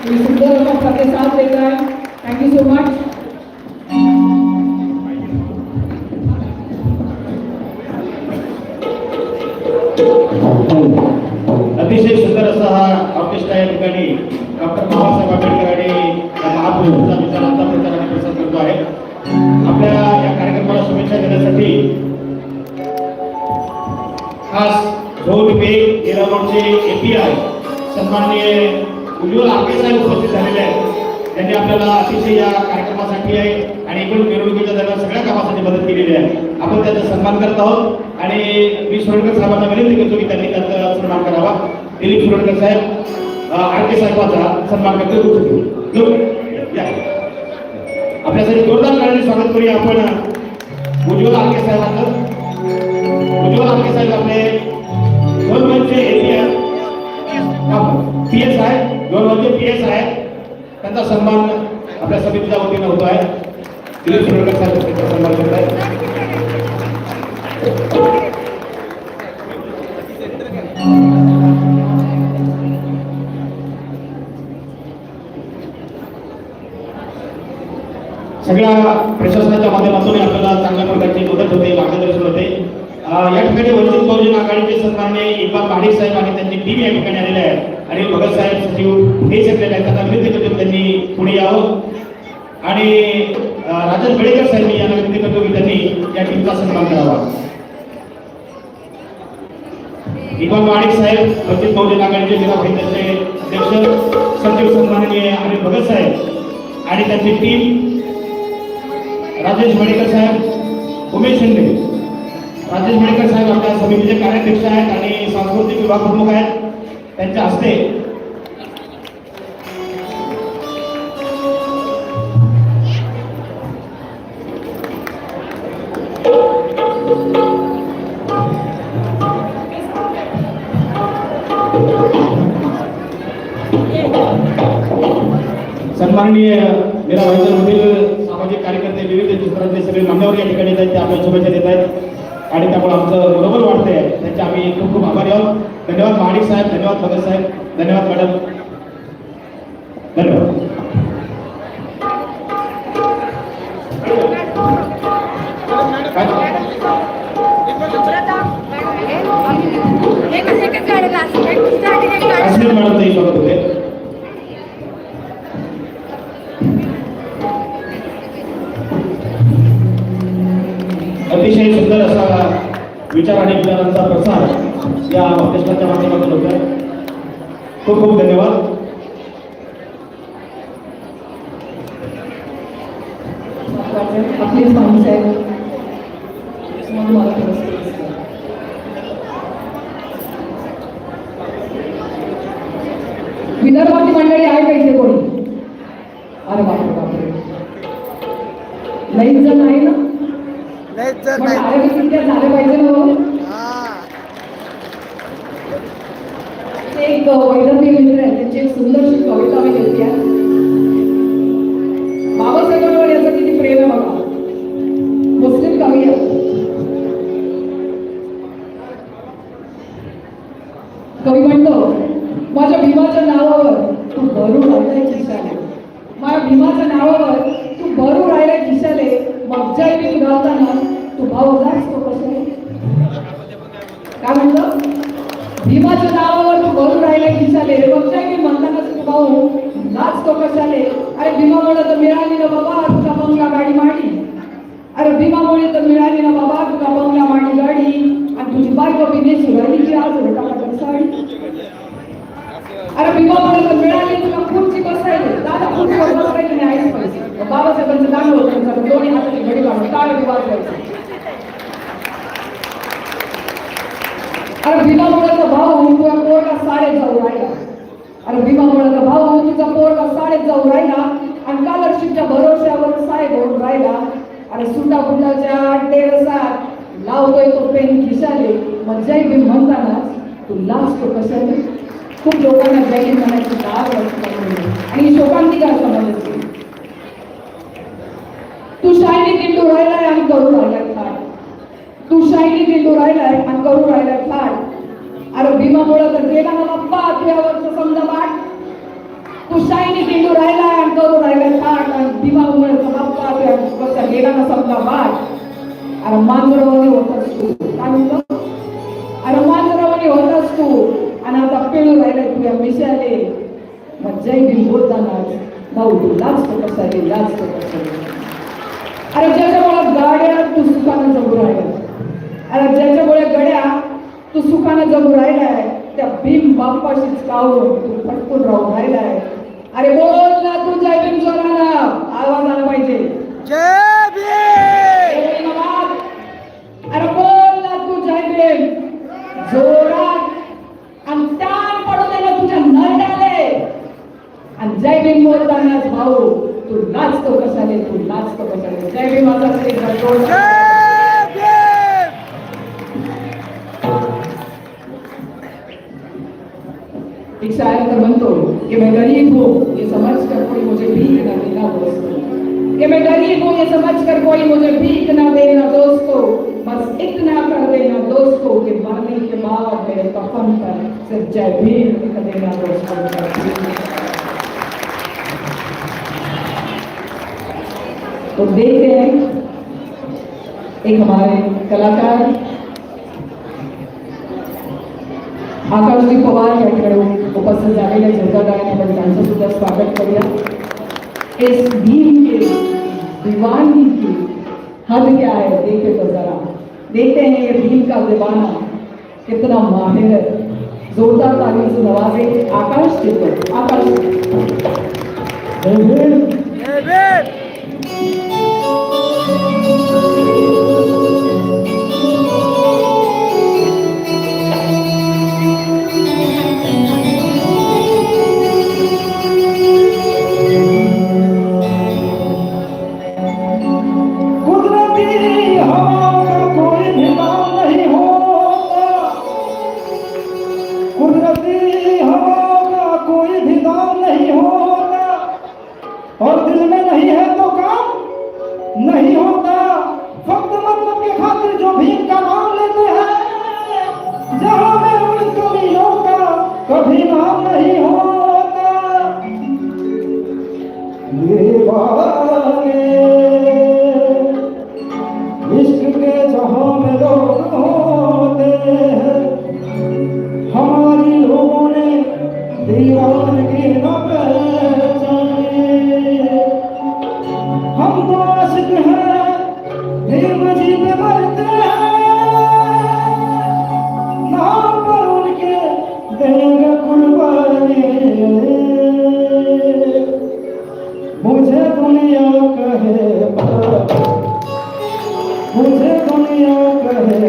तुम्ही सुंदर असा प्रतिसाद देताय. Thank you so much. अतिशय सुंदर असा हा ऑर्केस्ट्रा या ठिकाणी डॉक्टर बाबासाहेब आंबेडकर आणि महापुरुषांचा विचारांचा प्रचार आणि प्रसार करतो आहे. आपल्या या कार्यक्रमाला शुभेच्छा देण्यासाठी खास झोन बेग निरामणचे एपीआय सन्माननीय उज्ज्वल आके साहेब उपस्थित झालेले आहेत. त्यांनी आपल्याला अतिशय या कार्यक्रमासाठी आहे आणि एकूण मिरवणुकीच्या दरम्यान सगळ्या कामासाठी मदत केलेली आहे. आपण त्याचा सन्मान करत आहोत आणि मी सुरडकर साहेबांना विनंती करतो की त्यांनी त्याचा सन्मान करावा. दिलीप सुरडकर साहेब आके साहेबांचा सन्मान करतो. आपल्यासाठी जोरदार करण्याचे स्वागत करूया आपण उज्ज्वल आके साहेबांचं. उज्ज्वल आके साहेब आपले दोन वर्षे पीएस आहे, 2 वर्षे पीएस आहे. त्यांचा सन्मान आपल्या समितीच्या वतीने होतो आहे. दिलीप सुरडकर साहेब त्यांचा सन्मान करत आहेत. सगळ्या प्रशासनाच्या माध्यमातून आपल्याला चांगल्या प्रकारची मदत होते, मार्गदर्शन होते. या ठिकाणी वंचित बहुजन आघाडीचे सन्माननीय इक्बाल महाडिक साहेब आणि त्यांची टीम या ठिकाणी आलेले आहे आणि भगत साहेब सचिव हे सगळे त्यांना विनंती करतो त्यांनी पुढे यावं आणि राजन बेडेकर साहेब यांना विनंती करतो की त्यांनी या टीमचा सन्मान करावा. इक्बाल महाडिक साहेब वंचित बहुजन आघाडीचे जिल्हा परिषदेचे अध्यक्ष सचिव सन्माननीय आणि भगत साहेब आणि त्यांची टीम राजेश बेडेकर साहेब, उमेश शिंदे. राजेश बेडेकर साहेब आपल्या समितीचे कार्याध्यक्ष आहेत आणि सांस्कृतिक विभाग प्रमुख आहेत. त्यांच्या हस्ते सन्माननीय मेरा भाईंदरमधील सामाजिक कार्यकर्ते विविध क्षेत्रातले सगळे मान्यवर या ठिकाणी आहेत. ते आपल्या शुभेच्छा देत आहेत आणि त्यामुळे आमचं मनोबल वाढते आहे. त्यांचे आम्ही खूप खूप आभारी आहोत. धन्यवाद महाडिक साहेब, धन्यवाद भगत साहेब, धन्यवाद मॅडम, धन्यवाद. मॅडम ते स्वागत होते. अतिशय सुंदर असा विचार आणि विचारांचा प्रसार या ऑर्केस्ट्राच्या माध्यमातून होतोय. खूप खूप धन्यवाद. आपलीच माणसं आहेत. विदर्भाची मंडळी आहे का इथे कोणी? अरे बापरे बापरे, लईच जण आहे ना. पण आरोग्य झालं पाहिजे ना. एक वैदर्भी मित्र आहे, त्यांची एक सुंदरशी कविता मी लिहिली आहे. बाबासाहेबांवर याचं किती प्रेम आहे बघा. मुस्लिम कवी आहे. कवी म्हणतो, माझ्या भीमाच्या नावावर तू भरू राहिलाय खिशाले. माझ्या भीमाच्या नावावर तू भरू राहिलाय खिशाले. मग जय भीम घालताना तू भाऊ जास तो कशाले. काय म्हणतो? भीमाच्या नावावर तू भरू राहिलाय खिशाले. मग जय भीम म्हणताना तू भाऊ नाच तो कशाले. अरे भीमामुळे तर मिळाली ना बाबा तुला बंगला गाडी माडी. अरे भीमामुळे तर मिळाली ना बाबा तुला बंगला माडी गाडी. आणि तुझी बायको बिनेची राहिली की आज टाकाटाक साडी. अरे भीमामुळे तर मिळाली तुला खुर्ची बसायला. दादा खुर्चीवर बसायला नाही आईच पाहिजे. बाबासाहेबांचं गाणं होतं, दोन्ही हाताची घडी काढून टाळ वाजवायचं. अरे भीमामुळेचा भाऊ तुझा पोरगा साडे जाऊ राहिला. अरे भीमामुळेचा भाऊ तुझा पोरगा साडेत जाऊ राहिला. आणि स्कॉलरशिपच्या भरोश्यावर साहेब होऊन राहिला. अरे सुंडा बुंडाच्या टेरसात लावतोय तो पेन खिशाले. मग जय भीम म्हणताना तू लाजतो कशाले. खूप लोकांना जय भीम म्हणायची दार आणि शोकांतिका समजते. तू शायनी दिंडू राहिलाय आणि करू राहिलाय ठाण. तू शायनी दिंडू राहिलाय आणि करू राहिलाय ठाण. अरे भीमामुळे तर गेला ना बाप्पा तुझ्यावरचं समजा वाट तू शाईनी किंडू राहिला आणि करू राहिला थाट आणि भीमामुळे बाप्पा तुझ्यावरचा गेला ना समजा वाट अरे मांजरावानी होतास तू काय म्हणतो अरे मांजरावानी होतास तू आणि आता पिळू राहिलाय तुझ्या मिशाले मग जय भीम बोलताना भाऊ लाजतो कशाले लाजतो कशाले अरे ज्याच्यामुळे गाड्या तू सुखानं जगू राहिला अरे ज्याच्यामुळे गड्या तू सुखानं जगू राहिलाय त्या भीम बाप्पाशीच कावून तू फटकून राहून राहिलाय अरे बोल ना तू जय भीम जोराला आवाज आला पाहिजे जय भीम अरे बोल ना तू जय भीम जोरात आणि ताण पडू दे ना तुझ्या नरडाले आणि जय भीम बोलतानाच भाऊ तू नाचतो कशाले तू नाचतो कशाले जय भीमाचा एक शायर तो बनतो कि मैं गरीब हूँ ये समझ कर कोई मुझे भीख न देना दोस्तों कि मैं गरीब हूँ ये समझ कर कोई मुझे भीख न देना दोस्तों बस इतना कर देना दोस्तों कि मरने के बाद मेरे कफन पर सिर्फ जय भीम लिख देना दोस्तों तो देखते हैं एक हमारे कलाकार आकाशजी पवार या ठिकाणी उपस्थित झालेले जनता आपण त्यांचं सुद्धा स्वागत करूया इस भीम के दीवानी की हद क्या है देखे तो जरा देखते हैं ये भीम का दीवाना कितना माहिर है जोरदार ताली से नवाजे आकाश जी को आकाश जय भीम और दिल में नहीं है तो काम नहीं होता फक्त मतलब के खातिर जो भीम का नाम लेते हैं जहां में उन कमियों का कभी नाम नहीं होता दीवाने इश्क के जहां में लोग होते हैं हमारी लोगों ने दीवानगी न पहचानी हम तो आशिक हैं भीम जी पे मरते हैं नाम पर उनके देंगे कुर्बानी मुझे दुनिया कहे मुझे दुनिया कहे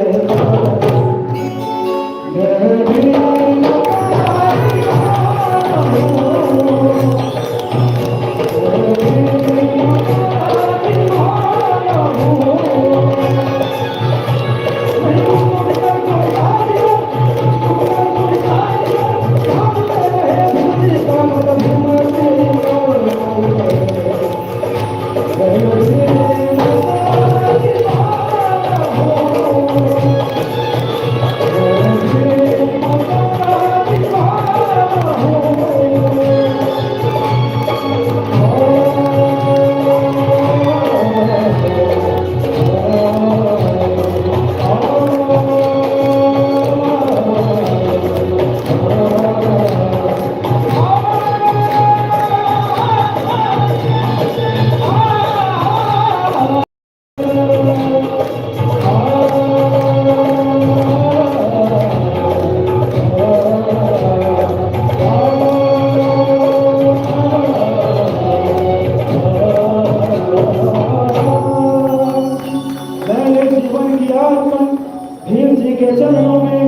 भीम जी के चरणों में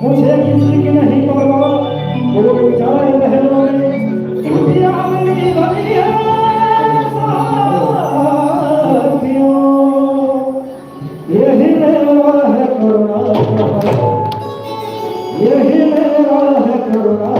मुझे किसी की नहीं परवाह वो जाए महलों में दुनिया मेरी भरी है साथियों यही मेरा है करुणा यही मेरा है करुणा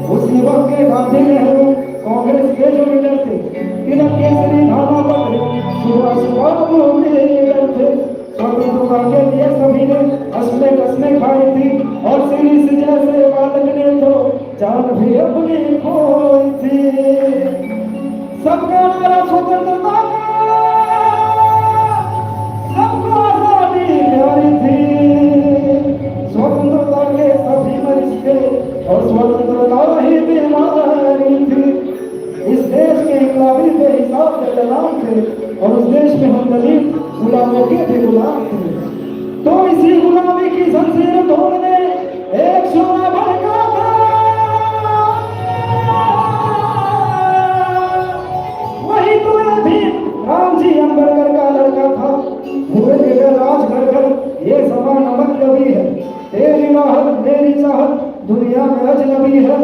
उसी वक्त के गांधी नेहरू कांग्रेस के जो लीडर थे, तिलक केसरी धावा पकड़े सुबह सुबह बोलते लीडर थे। स्वतंत्रता के लिए सभी ने असमें कसमें खाई थी और सीढ़ी से जैसे बालक ने तो जान भी अपनी खोई थी। सबका नारा स्वतंत्रता का, सबको आजादी प्यारी थी। स्वतंत्रता के सभी मरीज थे और स्वतंत्रता ही बीमारी थी। इस देश के इनकलाबी बेहिसाब के गुलाम थे और उस देश में हम दलित गुलामों के भी गुलाम थे। तो इसी गुलामी की जंजीर तोड़ने एक सोना भड़का था, वही तो भी राम जी अम्बेडकर का लड़का था। हुए लीडर राज घर घर ये जमाना मतलबी है, तेरी राहत मेरी चाहत दुनिया में अजनबी है।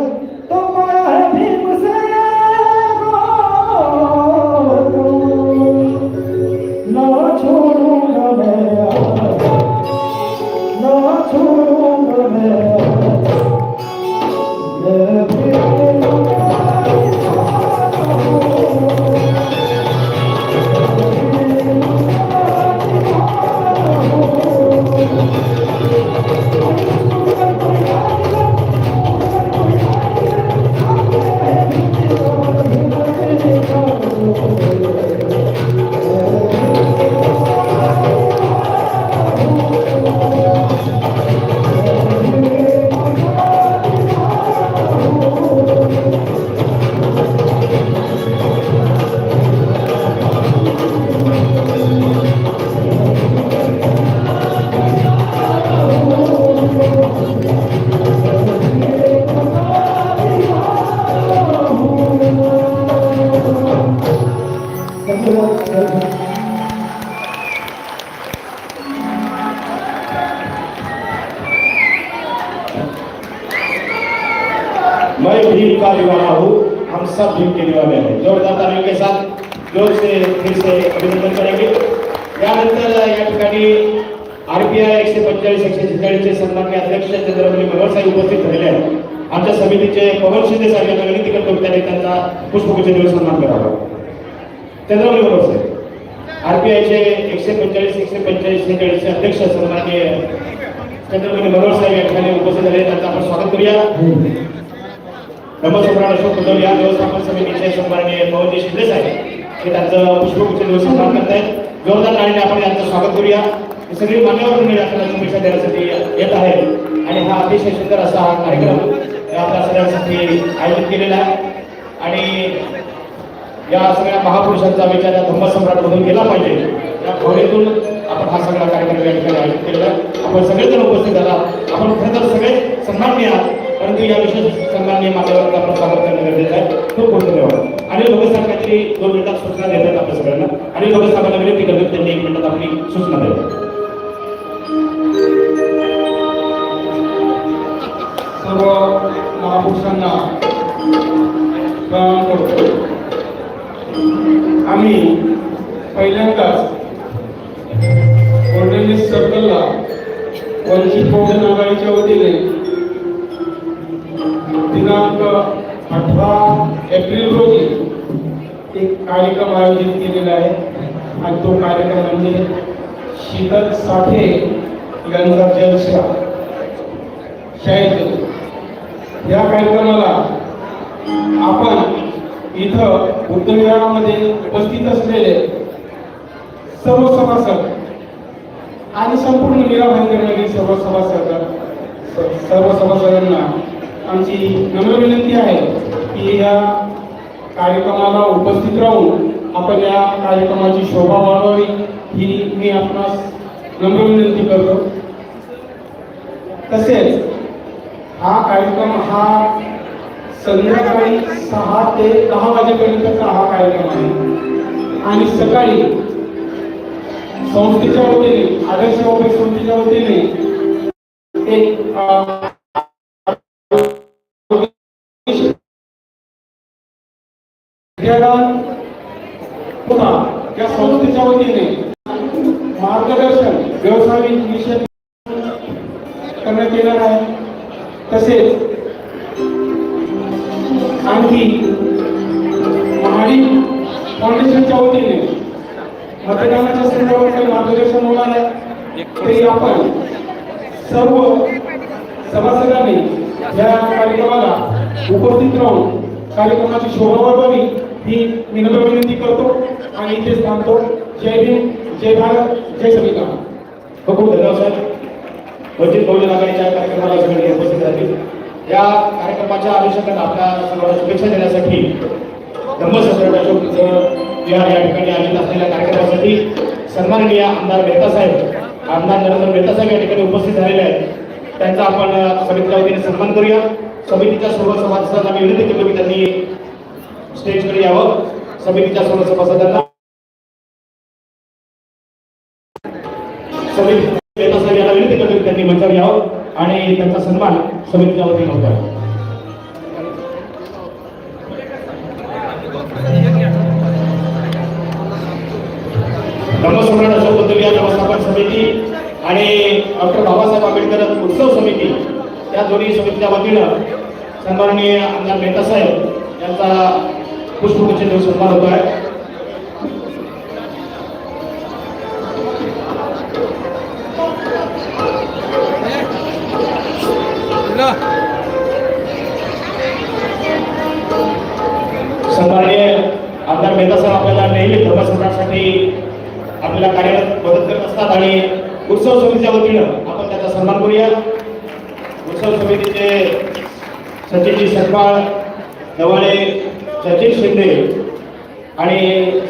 तो पाया है भीम से ना छोड़ूंगा मैं, ना छोड़ूंगा मैं। मैं भीम का दीवाना हूँ, हम सब भीम के दीवाने हैं। जोरदार तालियों के साथ जोर से फिर से अभिनंदन करेंगे। यानंतर या ठिकाणी आरपीआय 145-146 चे सन्माननीय अध्यक्ष चंद्रमणी मनोहर साहेब उपस्थित झालेले आहेत। आमच्या समितीचे पवन शिंदे साहेबांना विनंती करतो त्यांनी त्यांचा पुष्पगुच्छ देऊन सन्मान करावा। चंद्रमणी मनोहर साहेब आरपीआयचे 145-146 चे अध्यक्ष सन्माननीय चंद्रमणी मनोहर साहेब या ठिकाणी उपस्थित झाले, त्यांचं आपण स्वागत करूया। धम्मसम्राट अशोक उद्धव या व्यवस्थापन समितीचे सन्माननीय पवनजी शिंदे साहेब हे त्यांचं पुष्पगुच्छ देऊन सन्मान करतायत। जोरदार टाळीने आपण यांचं स्वागत करूया। सगळी मान्यवर मंडळी आपल्याला शुभेच्छा देण्यासाठी येत आहे आणि हा अतिशय सुंदर असा हा कार्यक्रम आपल्या सगळ्यांसाठी आयोजित केलेला आहे आणि या सगळ्या महापुरुषांचा विचार या धम्मसम्राट मधून गेला पाहिजे या भावनेतून आपण हा सगळा कार्यक्रम या ठिकाणी आयोजित केलेला आहे। आपण सगळेजण उपस्थित झाला, आपण खरं तर सगळे सन्माननीय आहात, परंतु या विशेष सन्माननीय मान्यवरांचं आपण स्वागत करणं गरजेचं आहे। खूप खूप धन्यवाद। आणि लोक साहेब काहीतरी 2 मिनिटात सूचना देतात आपल्या सगळ्यांना आणि लोक साहेबांना विनंती करतो त्यांनी 1 मिनिटात आपली सूचना द्यावी। सर्व महापुरुषांना प्रणाम करतो। आम्ही पहिल्यांदाच गोल्डन सर्कलला वंचित बहुजन आघाडीच्या वतीने दिनांक 18 एप्रिल रोजी एक कार्यक्रम आयोजित केलेला आहे आणि तो कार्यक्रम म्हणजे शीतल साठे यांचा जलसा शाळेत। या कार्यक्रमाला आपण इथं बुद्धविहारामध्ये उपस्थित असलेले सर्व सभासद आणि संपूर्ण मीरा भाईंदरमधील सर्व सभासदांना आमची नम्र विनंती आहे की या कार्यक्रमाला उपस्थित राहून आपण या कार्यक्रमाची शोभा वाढवावी ही मी आपणास नम्र विनंती करतो। तसेच हा कार्यक्रम हा संध्याकाळी 6 ते 10 वाजेपर्यंतचा हा कार्यक्रम आहे आणि सकाळी संस्थेच्या वतीने आदर्श वगैरे संस्थेच्या वतीने एक या संस्थेच्या वतीने मार्गदर्शन व्यवसायिक विषय करण्यात येणार आहे। तसेच संदर्भात काही मार्गदर्शन होणार आहे ते आपण सर्व सभासदांनी या कार्यक्रमाला उपस्थित राहून कार्यक्रमाची शोभा वाढवावी ही मी नम्र विनंती करतो आणि इथेच थांबतो. जय भीम, जय भारत, जय संविधान. खूप खूप धन्यवाद साहेब. वंचित बहुजन आघाडीच्या कार्यक्रमाला सगळे उपस्थित राहतील. या कार्यक्रमाच्या अनुषंगाने आपल्या सर्वांना शुभेच्छा देण्यासाठी धम्मसम्राट अशोक विहार या ठिकाणी आयोजित असलेल्या कार्यक्रमासाठी सन्माननीय आमदार मेहता साहेब, आमदार नरेंद्र मेहता साहेब या ठिकाणी उपस्थित झालेले आहेत. त्यांचा आपण समितीच्या वतीने सन्मान करूया. समितीच्या सर्व सभासदांना मी विनंती केली की त्यांनी स्टेजकडे यावं. समितीच्या सर्व सभासदांना समिती मेहता साहेब यांना विनंती करतो की त्यांनी मंचावर यावं आणि त्यांचा सन्मान समितीच्या वतीने होत आहे. धम्मसम्राट अशोक बुद्ध विहार व्यवस्थापन समिती आणि डॉक्टर बाबासाहेब आंबेडकर उत्सव समिती या दोन्ही समितीच्या वतीनं सन्माननीय आमदार मेहता साहेब यांचा पुष्पगुच्छ देऊन सन्मान होतो आहे. सन्माननीय आमदार मेहता साहेब आपल्याला नेहमी धर्मसम्राटसाठी आपल्याला कार्यरत मदत करत असतात आणि उत्सव समितीच्या वतीनं आपण त्याचा सन्मान करूया. उत्सव समितीचे सचिन सरकार दवाळे, सचिन शिंदे आणि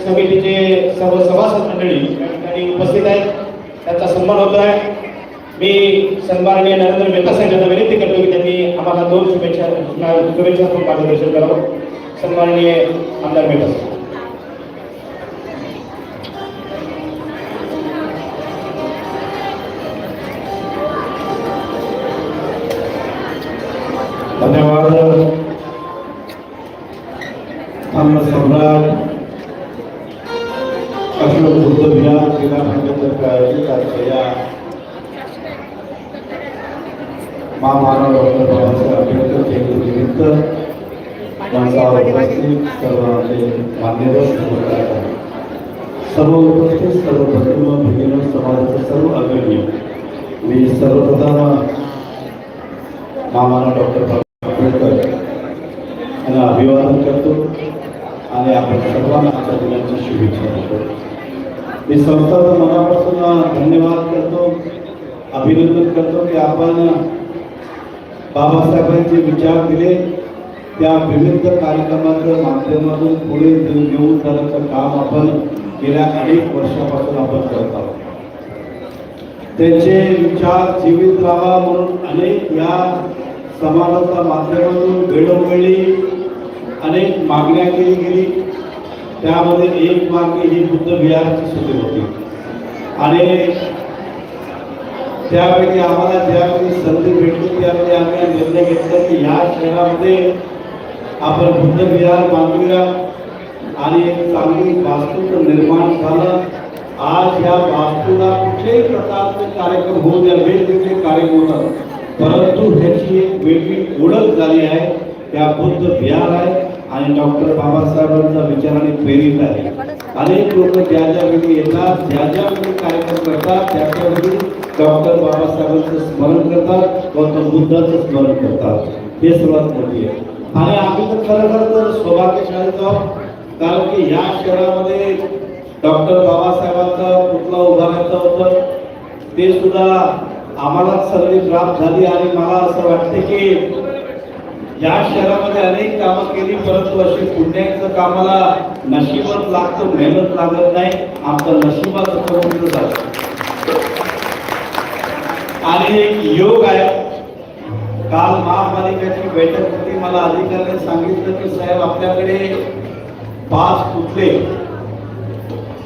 समितीचे सर्व सभासद मंडळी या ठिकाणी उपस्थित आहेत. त्यांचा सन्मान होत आहे. मी सन्माननीय नरेंद्र मेहता साहेब यांना विनंती करतो की त्यांनी आम्हाला 2 शुभेच्छात्मक मार्गदर्शन करावं. सन्माननीय आमदार मेहता साहेब. धन्यवाद. धम्मसम्राट अशोक बुद्ध विहार जिल्हा पंचायत आयोजित असलेल्या महामानव डॉक्टर बाबासाहेब आंबेडकर जयंतीनिमित्त मंचावर उपस्थित सर्व आपले मान्यवर सर्व उपस्थित सर्व बंधू भगिनी समाजाचे सर्व अग्रणी, मी सर्वप्रथम महामानव डॉक्टर आंबेडकर यांना अभिवादन करतो आणि आपण सर्वांना आजच्या दिनाची शुभेच्छा देतो. मी संस्थांचा मनापासून धन्यवाद करतो, अभिनंदन करतो की आपण बाबासाहेबांचे विचार दिले त्या विविध कार्यक्रमाच्या माध्यमातून पुढे घेऊन जाण्याचं काम आपण गेल्या अनेक वर्षापासून आपण करत आहोत. त्यांचे विचार जीवित राहावा म्हणून अनेक या समाजाच्या माध्यमातून वेळोवेळी अनेक मागण्या केली गेली. त्यामध्ये एक मागणी ही बुद्ध विहाराची सुरू होती आणि त्यावेळी आम्हाला ज्यावेळी संधी भेटली त्यावेळी आम्ही निर्णय घेतला की या शहरामध्ये आपण बुद्ध विहार बांधूया आणि एक चांगली वास्तू निर्माण झालं. आज या वास्तूला कुठल्याही प्रकारचे कार्यक्रम होऊ द्या, वेगवेगळे कार्यक्रम होतात, परंतु ह्याची एक वेगळी ओळख झाली आहे. त्या बुद्ध विहार आहे आणि डॉक्टर बाबासाहेबांच्या विचाराने प्रेरित आहे. अनेक लोक ज्या ज्या वेळी येतात, ज्या ज्या वेळी कार्यक्रम करतात, त्या त्यावेळी डॉक्टर बाबासाहेबांचं स्मरण करतात, गौतम बुद्धाचं स्मरण करतात. हे सर्वात मोठी आहे. आणि आम्ही तर खरं तर सौभाग्यशाली आहोत, कारण की या शहरामध्ये डॉक्टर बाबासाहेबांचा पुतळा उभारायचं होतं, ते सुद्धा आम्हाला संधी प्राप्त झाली. आणि मला असं वाटते की या शहरामध्ये अनेक कामं केली, परंतु अशी पुण्याचं कामाला नशिबात लागतं, मेहनत लागत नाही. आमचं नशिबाचं करून जातं आणि एक योग आहे. काल महापालिकेची बैठक होती, मला अधिकाऱ्याने सांगितलं की साहेब आपल्याकडे 5 पुतळे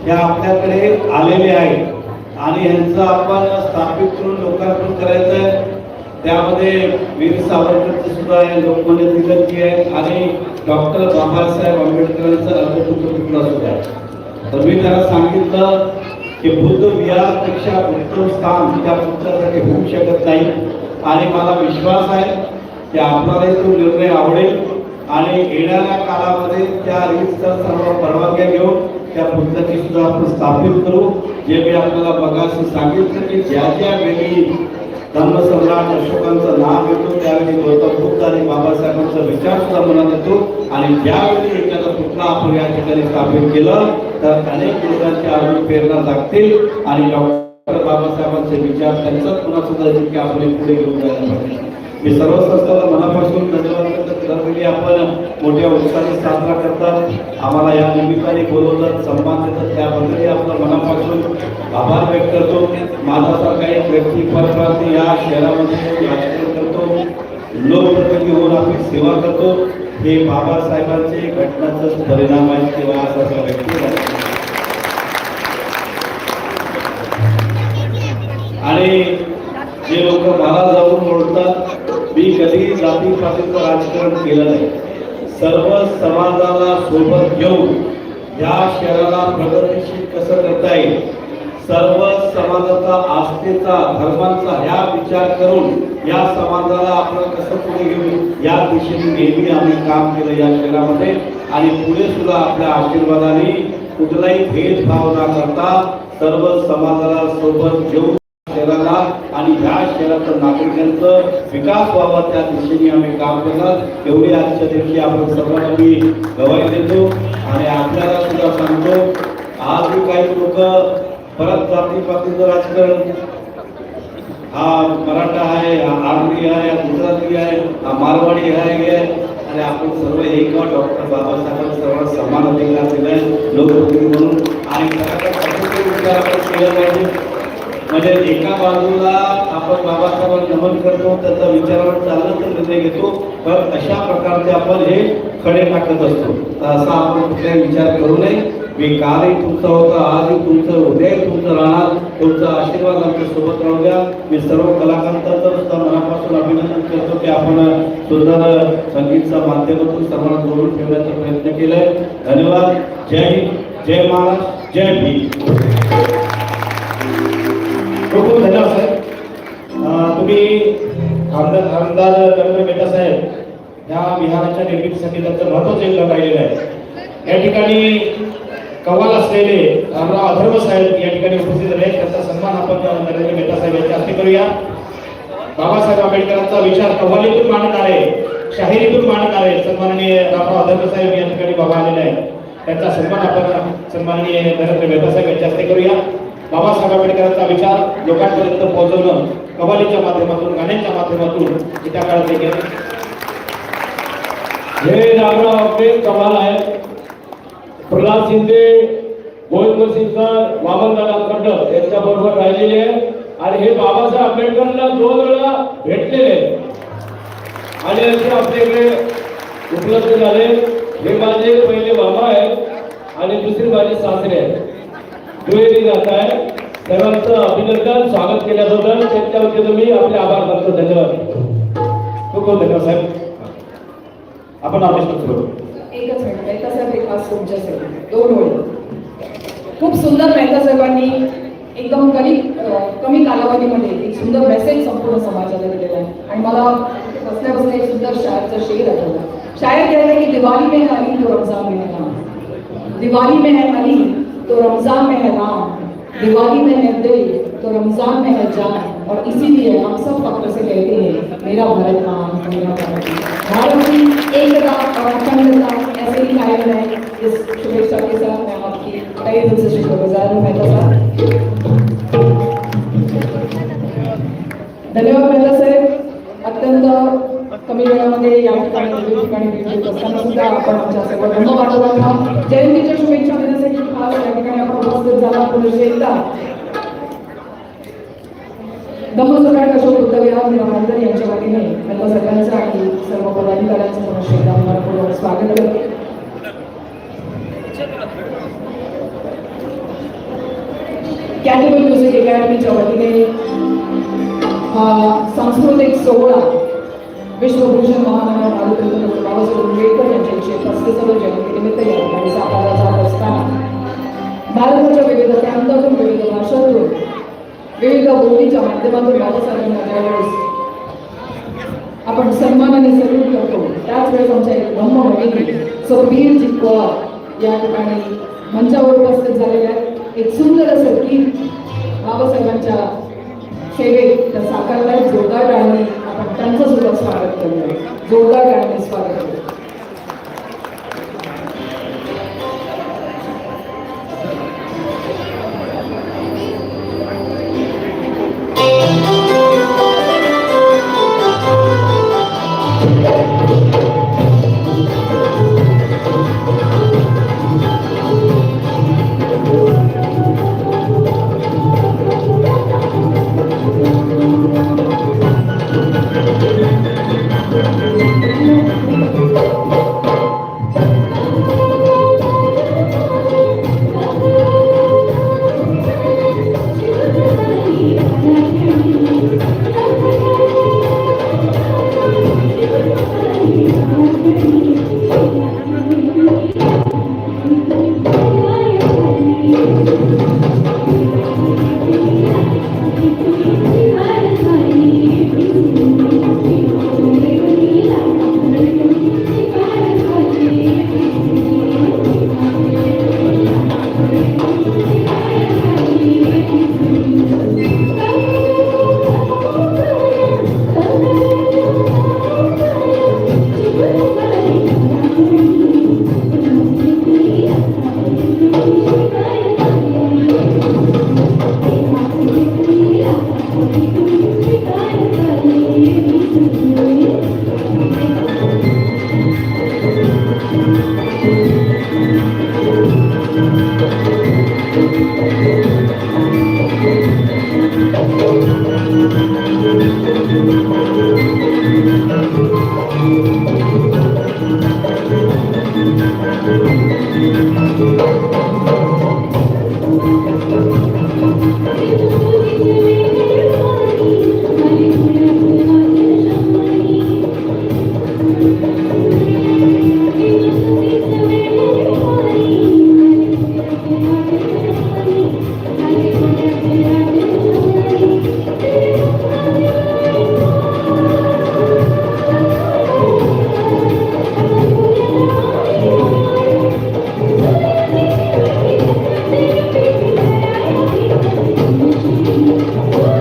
हे आपल्याकडे आलेले आहेत आणि यांचं आपण स्थापित करून लोकार्पण करायचं आहे. त्यामध्ये वीर सावरकरचं सुद्धा आहे, लोकमान्य टिळकजी आहे आणि डॉक्टर बाबासाहेब आंबेडकरांचं अर्धपुत्र पुतळा सुद्धा आहे. तर मी त्याला सांगितलं की बुद्ध विहारपेक्षा उत्तम स्थान त्या पुतळ्यासाठी होऊ शकत नाही आणि मला विश्वास आहे की आपल्यालाही तो निर्णय आवडेल आणि येणाऱ्या काळामध्ये त्या रीतसर सर्व परवानग्या घेऊन त्या पुस्तके सुद्धा आपण स्थापित करू. जे मी आपल्याला मगाशी सांगितलं की ज्या ज्या वेळी धर्मसम्राट अशोकांचं नाव येतो त्यावेळी गौतम बुद्ध आणि बाबासाहेबांचा विचार सुद्धा मनात येतो. आणि ज्यावेळी एखादा पुतळा आपण या ठिकाणी स्थापित केलं तर अनेक लोकांची अजून प्रेरणा लागतील आणि डॉक्टर बाबासाहेबांचे विचार त्यांचाच पुन्हा सुद्धा की आपण पुढे घेऊन जायला पाहिजे. मी सर्व संस्थांना मनापासून धन्यवाद करतो. दरवेळी आपण मोठ्या उत्साहाने साजरा करतात, आम्हाला या निमित्ताने बोलवतात, सन्मान देतात, त्याबद्दलही आपलं मनापासून आभार व्यक्त करतो. माझ्यासारखा एक व्यक्ती परप्रांती या शहरामध्ये राजकारण करतो, लोकप्रतिनिधी होऊन आपली सेवा करतो. हे बाबासाहेबांचे घटनांचाच परिणाम आहे. तेव्हा असा व्यक्ती आहे. आणि जे लोक मला जाऊन ओळखतात, मी कधी जातीपातीचं राजकारण केलं नाही. सर्व समाजाला सोबत घेऊन या शहराला प्रगतीशील कसं करता येईल, सर्व समाजाचा आस्थेचा धर्मांचा ह्या विचार करून या समाजाला आपण कसं पुढे घेऊ या दिशेने नेहमी आम्ही काम केलं या शहरामध्ये. आणि पुढे सुद्धा आपल्या आशीर्वादाने कुठलाही भेदभाव न करता सर्व समाजाला सोबत घेऊन शहराला आणि ह्या शहराचं नागरिकांचं विकास व्हावा त्या दिशेने आम्ही काम करणार. एवढी आजच्या दिवशी आपण सर्वांना मी गवाही देतो. आणि आपल्याला सुद्धा सांगतो, आजही काही लोक परत जातीपातीचं राजकारण, हा मराठा आहे, हा आगरी आहे, हा गुजराती आहे, हा मारवाडी आहे, आणि आपण सर्व एक डॉक्टर बाबासाहेब सर्व समान अधिकार दिलाय लोकप्रतिनिधी म्हणून. आणि विचार आपण केला पाहिजे. म्हणजे एका बाजूला आपण बाबासाहेबांना नमन करतो, त्याचा विचारावर चाललं तर निर्णय घेतो, पण अशा प्रकारचे आपण हे खडे टाकत असतो. तर असा आपण कुठलाही विचार करू नये. मी कालही तुमचं होतं, आजही तुमचं, उद्याही तुमचं राहणार. तुमचा आशीर्वाद आमच्या सोबत राहू द्या. मी सर्व कलाकारांचं सुद्धा मनापासून अभिनंदन करतो की आपण सुंदर संगीतच्या माध्यमातून सर्वांना जोडून ठेवण्याचा प्रयत्न केलाय. धन्यवाद. जय हिंद, जय महाराष्ट्र, जय भीम. खूप खूप धन्यवाद साहेब. तुम्ही आमदार नरेंद्र मेहता साहेब या विहाराच्या निर्मितीसाठी त्यांचं महत्त्वाचं योगदान राहिलेलं आहे. या ठिकाणी कव्वाल असलेले रामराव अथर्व साहेब या ठिकाणी उपस्थित झाले. त्यांचा सन्मान आपण नरेंद्र मेहता साहेब यांच्या हस्ते करूया. बाबासाहेब आंबेडकरांचा विचार कव्वालीतून मांडणारे, शाहिरीतून मांडणारे सन्माननीय रामराव अथर्व साहेब या ठिकाणी बाबा आलेले आहेत. त्यांचा सन्मान आपण सन्माननीय नरेंद्र मेहता साहेब यांच्या हस्ते करूया. बाबासाहेब आंबेडकरांचा विचार लोकांपर्यंत पोहोचवणं कव्वालीच्या माध्यमातून, गाण्यांच्या माध्यमातून त्या काळात केलं. हे रामराव आपले कमाल आहे. प्रल्हाद शिंदे, गोविंद सिंगकर, वामनदादा खंड यांच्या बरोबर राहिलेले आहे. आणि हे बाबासाहेब आंबेडकरांना 2 वेळा भेटलेले आणि असे आपल्याकडे उपलब्ध झाले. हे माझे पहिले मामा आहेत आणि दुसरी माझे सासरे आहेत. दुहेरी जात आहे. सर्वांचं अभिनंदन, स्वागत केल्याबद्दल त्यांच्या वतीने तुम्ही आपले आभार मानतो. धन्यवाद. खूप खूप धन्यवाद साहेब. आपण अभिनंदन करू. एकच मिनिट, मेहता साहेब एक खास तुमच्यासाठी 2 ओळी. खूप सुंदर मेहता साहेबांनी एकदम कमी कालावधीमध्ये एक सुंदर मेसेज संपूर्ण समाजाला दिलेला आहे. आणि मला बसल्या बसल्या एक सुंदर शायरचा शेर आठवला. शायर कहते हैं कि दिवाली में है अली तो रमजान में है राम, दिवाली में है अली तो रमजान में है राम, दिवाली में है दिल तो रमजान में है जान. और इसीलिए हम सब फख्र से कहते हैं मेरा भारत माँ, मेरा भारत. भारत की एकता और अखंडता ऐसे ही कायम है. इस शुभेच्छा के साथ मैं आपकी तहे दिल से शुक्रगुजार हूँ मेहता साहब. धन्यवाद मेहता साहेब. अत्यंत कमी वेळामध्ये या ठिकाणी विविध ठिकाणी भेट असताना सुद्धा आपण आमच्या सर्व धर्म बांधवांना जयंतीच्या शुभेच्छा देण्यासाठी खास या ठिकाणी आपण उपस्थित झाला. पुढे एकदा धम्मसम्राट अशोक बुद्ध विहार निरामंतर यांच्या वतीने मेहता साहेबांचं आणि सर्व पदाधिकाऱ्यांचं पुनश्च एकदा मनपूर्वक स्वागत करते. कॅथोलिक म्युझिक अकॅडमीच्या वतीने हा सांस्कृतिक सोहळा विश्वभूषण महामानव भारतरत्न डॉक्टर बाबासाहेब आंबेडकर यांच्या 135व्या जयंतीनिमित्त या ठिकाणी साकारला जात असताना भारताच्या विविध प्रांतातून, विविध भाषांतून, विविध बोलीच्या माध्यमातून बाबासाहेबांना ज्यावेळेस आपण सन्मानाने सल्यूट करतो त्याच वेळेस आमच्या एक धम्म भगिनी सुखबीर जी पवार या ठिकाणी मंचावर उपस्थित झालेले आहेत. एक सुंदर असं गीत बाबासाहेबांच्या सेवेत त्या साकारला जोरदार गाणी आपण त्यांचं सुद्धा स्वागत करूया. जोरदार गाण्याने स्वागत करूया. Oh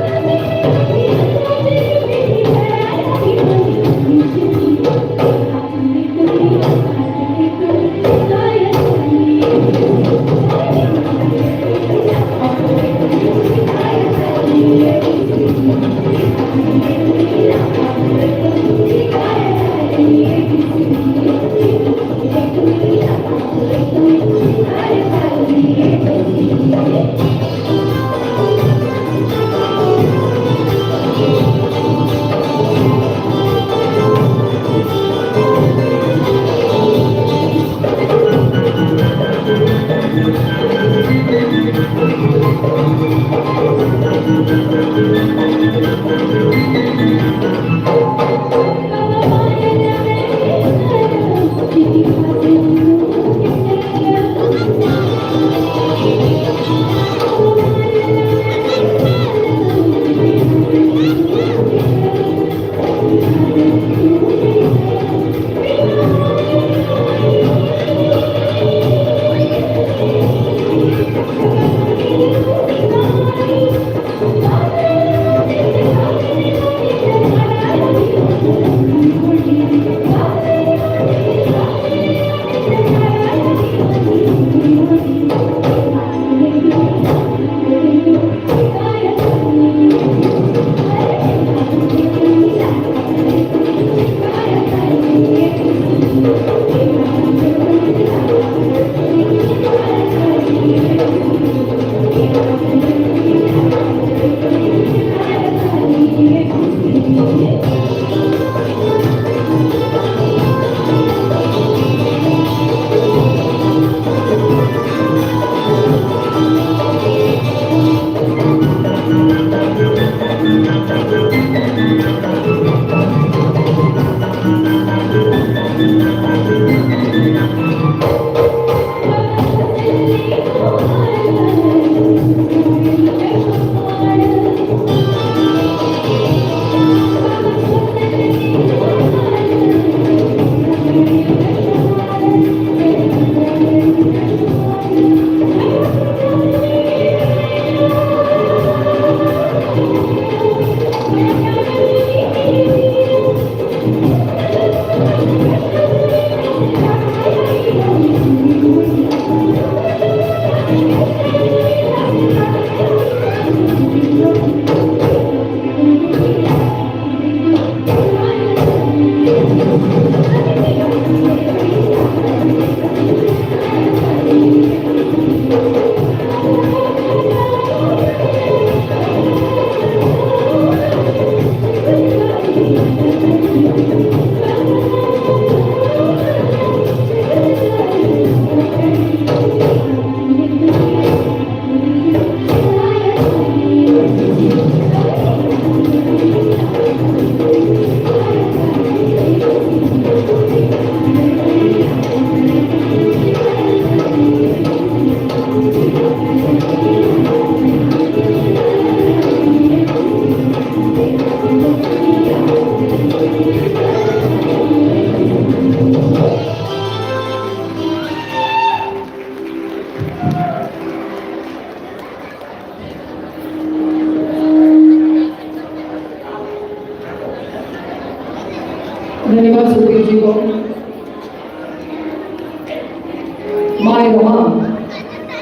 गुरुजी को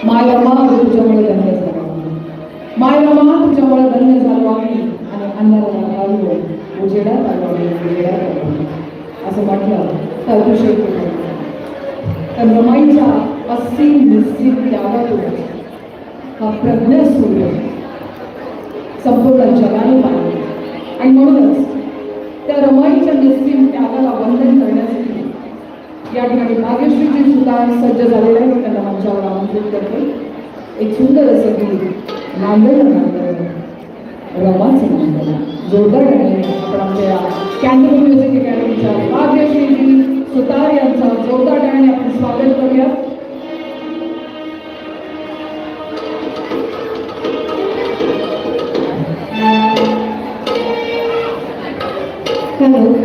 माय रमा तुझ्यामुळे धन्य झालो माय रमा तुझ्यामुळे धन्य झालो आम्ही आणि अन्नाला आलो उजेडात आलो असं म्हटलं तर अतिशय तर रमाईच्या असीम निश्चित त्यागातून हा प्रज्ञा सूर्य संपूर्ण जगाने पाहिला आणि म्हणूनच त्या रमाईच्या निश्चित त्यागाला वंदन करण्यासाठी या ठिकाणी भाग्यश्रीची सुद्धा सज्ज झालेले आहे त्यांना मंचावर आमंत्रित करते एक सुंदर असं गीत नांदेड रमाचं नांदेड जोरदार गाणे आपण आमच्या कॅन्डल म्युझिक अकॅडमीच्या भाग्यश्रीजी सुतार यांचा जोरदार गाणे आपण स्वागत करूया. हॅलो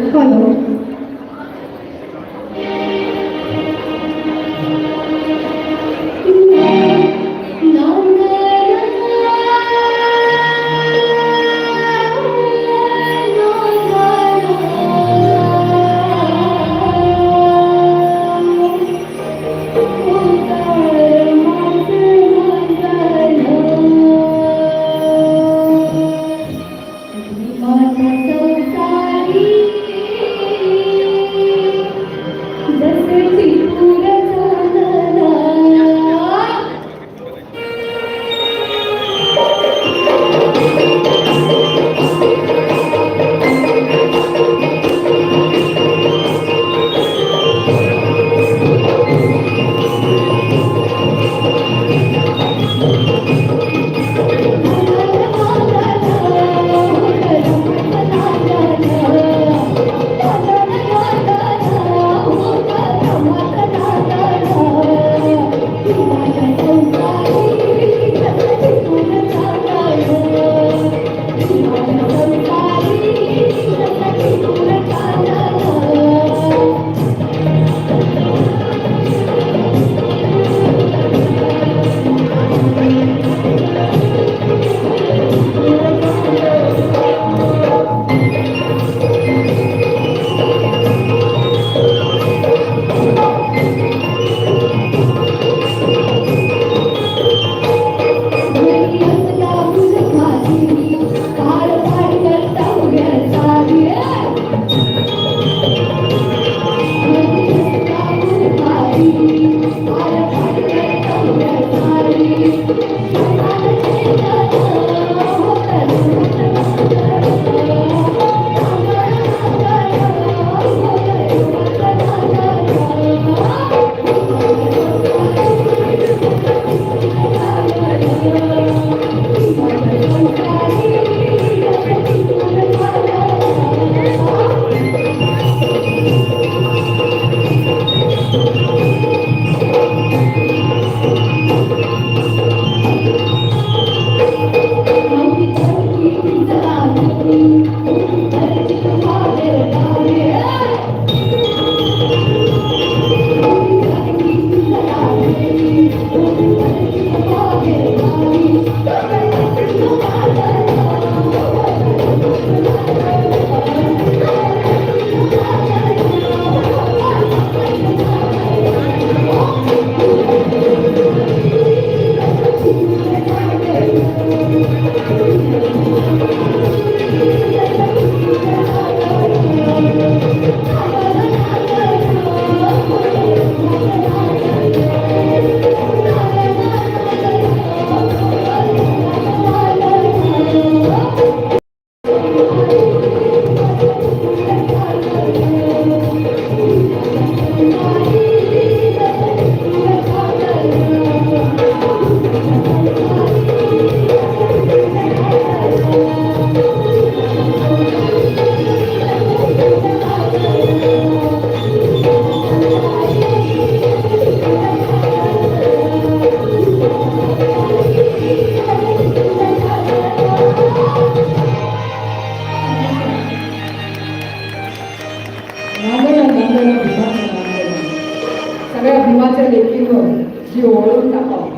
सगळ्या भीमाच्या लेखीवर जी ओळख टाकावं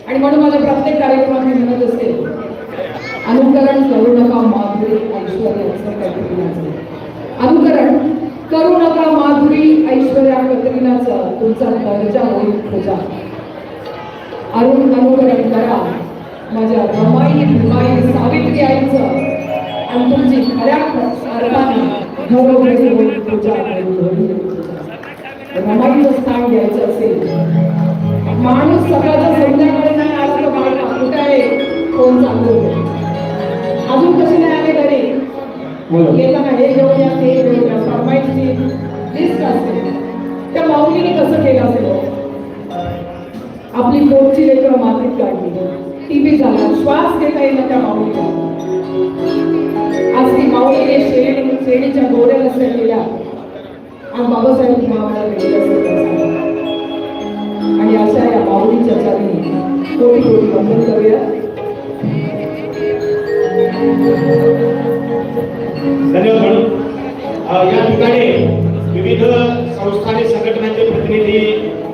आणि म्हणून माझ्या प्रत्येक कार्यक्रमात मी म्हणत असते अनुकरण करू नका माधुरी ऐश्वर्य असं काहीतरी अनुकरण करू नका माधुरी ऐश्वर्या कतरिनाचा तुमचा दर्जा होईल पूजा. अरुण अनुकरण करा माझ्या रमाई भीमाई सावित्री आईचं आणि तुमची खऱ्या अर्थाने घरोघरी होईल पूजा. रमाईचं स्थान घ्यायचं असेल, माणूस सगळ्याचा संध्याकाळी नाही आला तर बाळा कुठे आहे कोण चालू अजून कशी नाही आले घरी येताना हे घेऊन या ते घेऊन या फरमाईची लिस्ट असते. त्या माऊलीने कसं केलं असेल, आपली पोटची लेकरं मातीत काढली, टीव्ही झाला, श्वास घेता येईल त्या माऊलीला. आज ती माऊलीने शेणीच्या गोऱ्या रस्त्या केल्या आणि बाबासाहेब भीमाला आणि अशा या माऊलीच्या चरणी कोटी कोटी वंदन करूया. धन्यवाद मॅडम. या ठिकाणी विविध संस्था आणि संघटनांचे प्रतिनिधी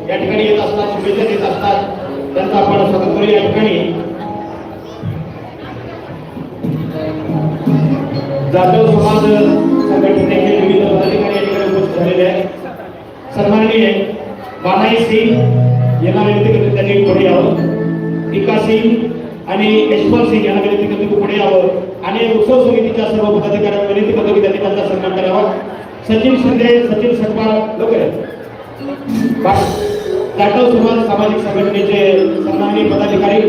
या ठिकाणी येत असतात, शुभेच्छा देत असतात. त्यांचा आपण स्वागत करूया. या ठिकाणी जाधव समाज संघटनेचे विविध पदाधिकारी या ठिकाणी उपस्थित झालेले आहेत. सन्माननीय बानाई सिंग यांना विनंती करतो त्यांनी पुढे यावं. टिका सिंग आणि यशवंत सिंग यांना विनंती करतो पुढे यावं आणि उत्सव समितीच्या सर्व पदाधिकाऱ्यांना विनंती करतो की त्यांनी त्यांचा सन्मान करावा. सचिन शिंदे, सचिन सटवाळ लवकर जाधव समाज सामाजिक संघटनेचे सन्माननीय पदाधिकारी.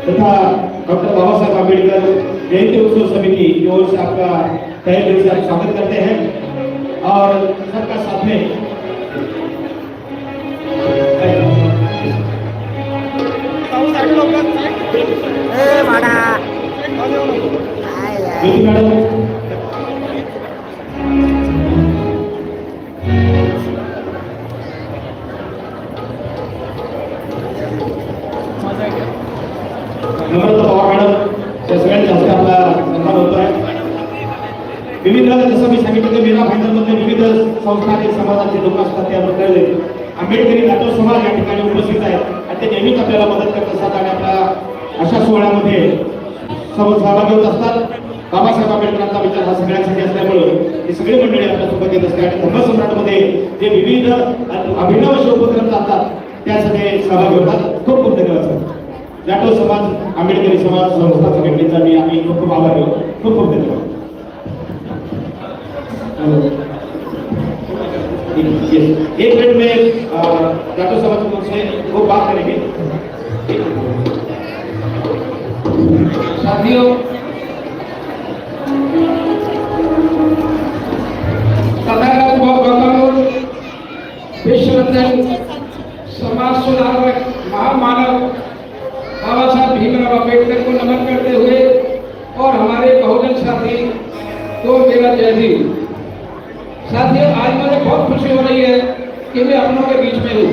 तथा डॉक्टर बाबा साहब आम्बेडकर जयंती उत्सव समिति की ओर से आपका तहे दिल से स्वागत करते हैं और सबका साथ में नम्रता पवार मॅडम त्या सगळ्यांच्या हस्ते आपला सन्मान होतो आहे. विविध जसं मी सांगितलं मेरा भाईंदरमध्ये विविध संस्थांचे समाजाचे लोक असतात त्याबद्दल आंबेडकरी जाधव समाज या ठिकाणी उपस्थित आहेत आणि ते नेहमीच आपल्याला मदत करत असतात आणि आपल्या अशा सोहळ्यामध्ये सहभागी होत असतात. बाबासाहेब आंबेडकरांचा विचार हा सगळ्यांसाठी असल्यामुळे ही सगळी मंडळी आपल्या सोबत येत असते आणि धर्मसम्राटमध्ये जे विविध अभिनव असे उपक्रम चालतात त्यासाठी सहभागी होतात. खूप खूप धन्यवाद सर. जाधव समाज आंबेडकरी समाज संस्था संघटनेचा मी आम्ही खूप खूप आभारी आहोत. खूप खूप धन्यवाद. एक मिनट में जाधव समाज से वो बात करेंगे. साथियों, तथागत गौतम विश्वरत्न समाज सुधारक महामानव बाबा साहब भीमराव अम्बेडकर को नमन करते हुए और हमारे बहुजन साथी को मेरा जय भीम. साथियों, आज मुझे बहुत खुशी हो रही है कि मैं अपनों के बीच में हूँ.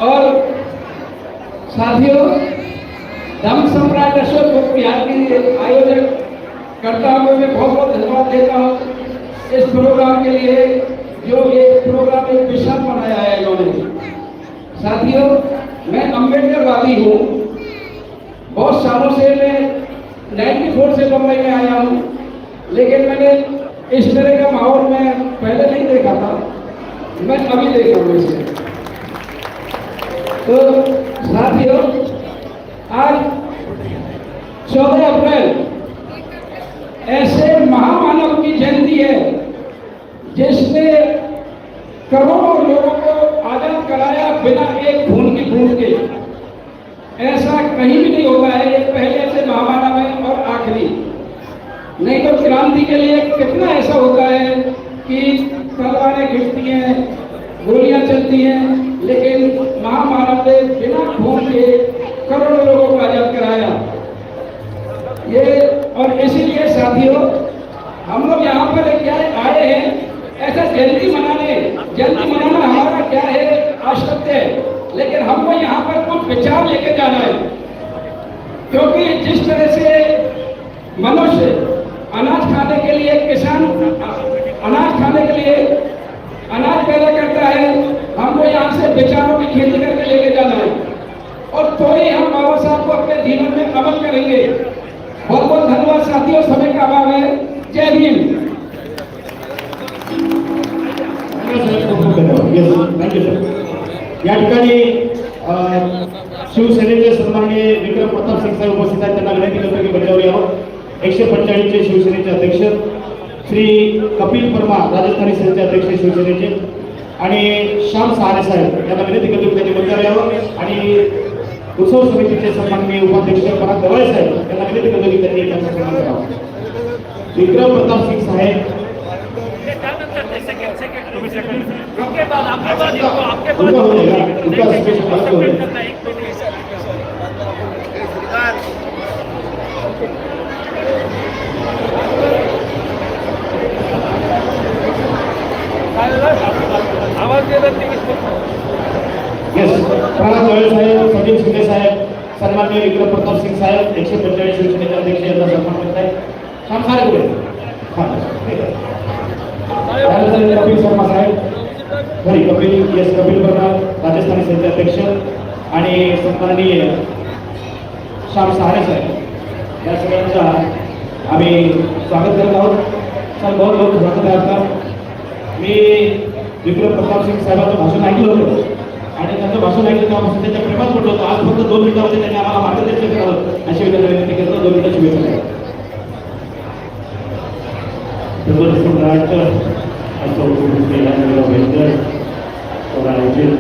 और साथियों, धम्म सम्राट अशोक बुक विहार की आयोजन करता हुए मैं बहुत बहुत धन्यवाद देता हूँ इस प्रोग्राम के लिए, जो ये प्रोग्राम एक विशाल बनाया है इन्होंने. साथियों, मैं अम्बेडकरवादी हूँ. बहुत सालों से मैं 94 से बम्बई में आया हूँ, लेकिन मैंने इस तरह का माहौल मैं पहले नहीं देखा था. मैं अभी देखा हूँ इसे. तो साथियों, आज 14 अप्रैल ऐसे महामानव की जयंती है जिसने करोड़ों लोगों को आजाद कराया बिना एक खून की बूंद के. ऐसा कहीं भी नहीं होता है, ये पहले से महामारा में और आखिरी। नहीं तो क्रांति के लिए कितना ऐसा होता है कि तलवारें खिंचती हैं, गोलियां चलती हैं, लेकिन महामानव ने बिना खून के करोड़ों लोगों को आजाद कराया। ये और इसीलिए साथियों, हम लोग यहाँ पर क्या आए हैं, ऐसा जयंती मनाना हमारा क्या है, आश्चर्य है, लेकिन हमको यहाँ पर कुछ विचार लेके जाना है। क्योंकि जिस तरह से मनुष्य अनाज खाने के लिए, किसान अनाज खाने के लिए अनाज पैदा करता है, हमको यहाँ से विचारों की खेती करके लेके जाना है, और तो ही हम बाबा साहब को अपने जीवन में अमल करेंगे। बहुत बहुत धन्यवाद साथियों, समय का अभाव है। जय भीम। या ठिकाणी शिवसेनेचे सन्माननीय विक्रम प्रताप सिंग साहेब उपस्थित आहेत, त्यांना विनंती करतो की बजावर यावं। 145 चे शिवसेनेचे अध्यक्ष श्री कपिल परमार, राजस्थानी सेनेचे अध्यक्ष शिवसेनेचे, आणि श्याम सहारे साहेब यांना विनंती करतो की त्यांनी बजावर यावं। आणि उत्सव समितीचे सन्माननीय उपाध्यक्ष पराग गवळे साहेब यांना विनंती करतो की त्यांनी त्यांचा सन्मान करावा। विक्रम प्रताप सिंग साहेब उनका हो जाएगा, उनका स्पेशल अलग हो जाएगा। यस, पराग गवळे साहेब, सचिन शिंदे साहेब, सन्माननीय विक्रम प्रताप सिंग साहेब, 145 शिवसेनेचे अध्यक्ष यांना सन्मान करत आहेत। श्याम सारे पुढे कपिल शर्मा साहेब, कपिल परमार, राजस्थानी सेनेचे अध्यक्ष, आणि सन्माननीय श्याम सहारे साहेब, या सगळ्यांचा आम्ही स्वागत करत आहोत। सर, बहुत बहुत स्वागत आहे आपका। मी विक्रम प्रताप सिंग साहेबांचं भाषण ऐकलं होतं, आणि त्यांचं भाषण ऐकलं तेव्हा त्यांच्या प्रेमात पडलं होतं। आज फक्त 2 मिनिटांमध्ये त्यांनी आम्हाला मार्गदर्शन करावं अशी विनंती करतो। 2 मिनिटाची वेळ आहे। और आयोजित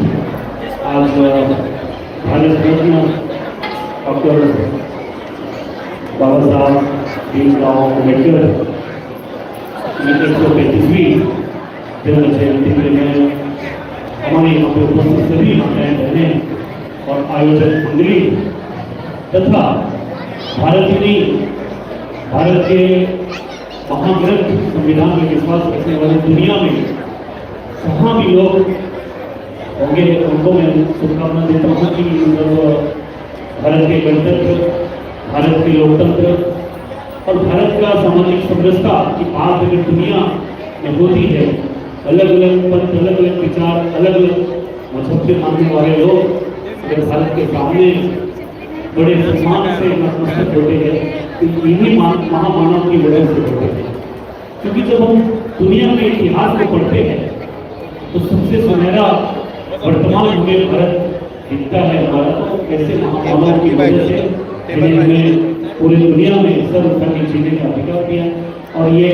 आज भारत रत्न डॉक्टर बाबा साहब भीमराव अम्बेडकर की 135वीं जन्म जयंती के लिए हमारे यहाँ पे उपस्थित सभी माताएं बहनें और आयोजक मंडली तथा भारत के महाग्रंथ संविधान में विश्वास रखने वाले दुनिया में जहाँ भी लोग होंगे उनको मैं शुभकामना देता हूँ कि भारत के गणतंत्र, भारत के लोकतंत्र और भारत का सामाजिक समरसता की बात अगर दुनिया में होती है, अलग अलग पंथ, अलग अलग विचार, अलग अलग मजहब से मानने वाले लोग अगर भारत के सामने बड़े सम्मान से नतमस्तक होते हैं, तो इन्हीं महामानव की वजह से होते हैं। क्योंकि जब हम दुनिया के इतिहास को पढ़ते हैं तो सबसे सुनहरा वर्तमान हमें भारत दिखता है। हमारा तो कैसे महामानव की वजह से इन्हें पूरी दुनिया में सर्वोत्तम की जीने का अधिकार दिया, और ये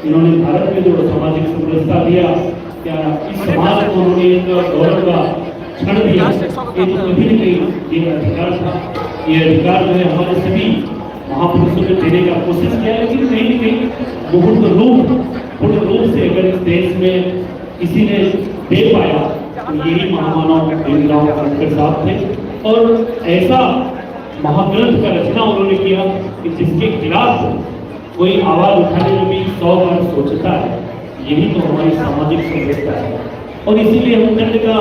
इन्होंने भारत में जो सामाजिक समरसता दिया, क्या इस समाज को उन्होंने एक गौरव का क्षण दिया, ये तो कभी नहीं ये अधिकार था। ये अधिकार जो है हमारे सभी महापुरुषों ने देने का कोशिश किया, लेकिन कहीं न कहीं पूर्ण रूप से अगर इस देश में किसी ने दे पाया तो यही महामानव भीमराव अम्बेडकर साहब थे। और ऐसा महाग्रंथ का रचना उन्होंने किया कि जिसके खिलाफ कोई आवाज उठाने में भी 100 बार सोचता है। यही तो हमारी सामाजिक समरसता है, और इसीलिए हम दंड का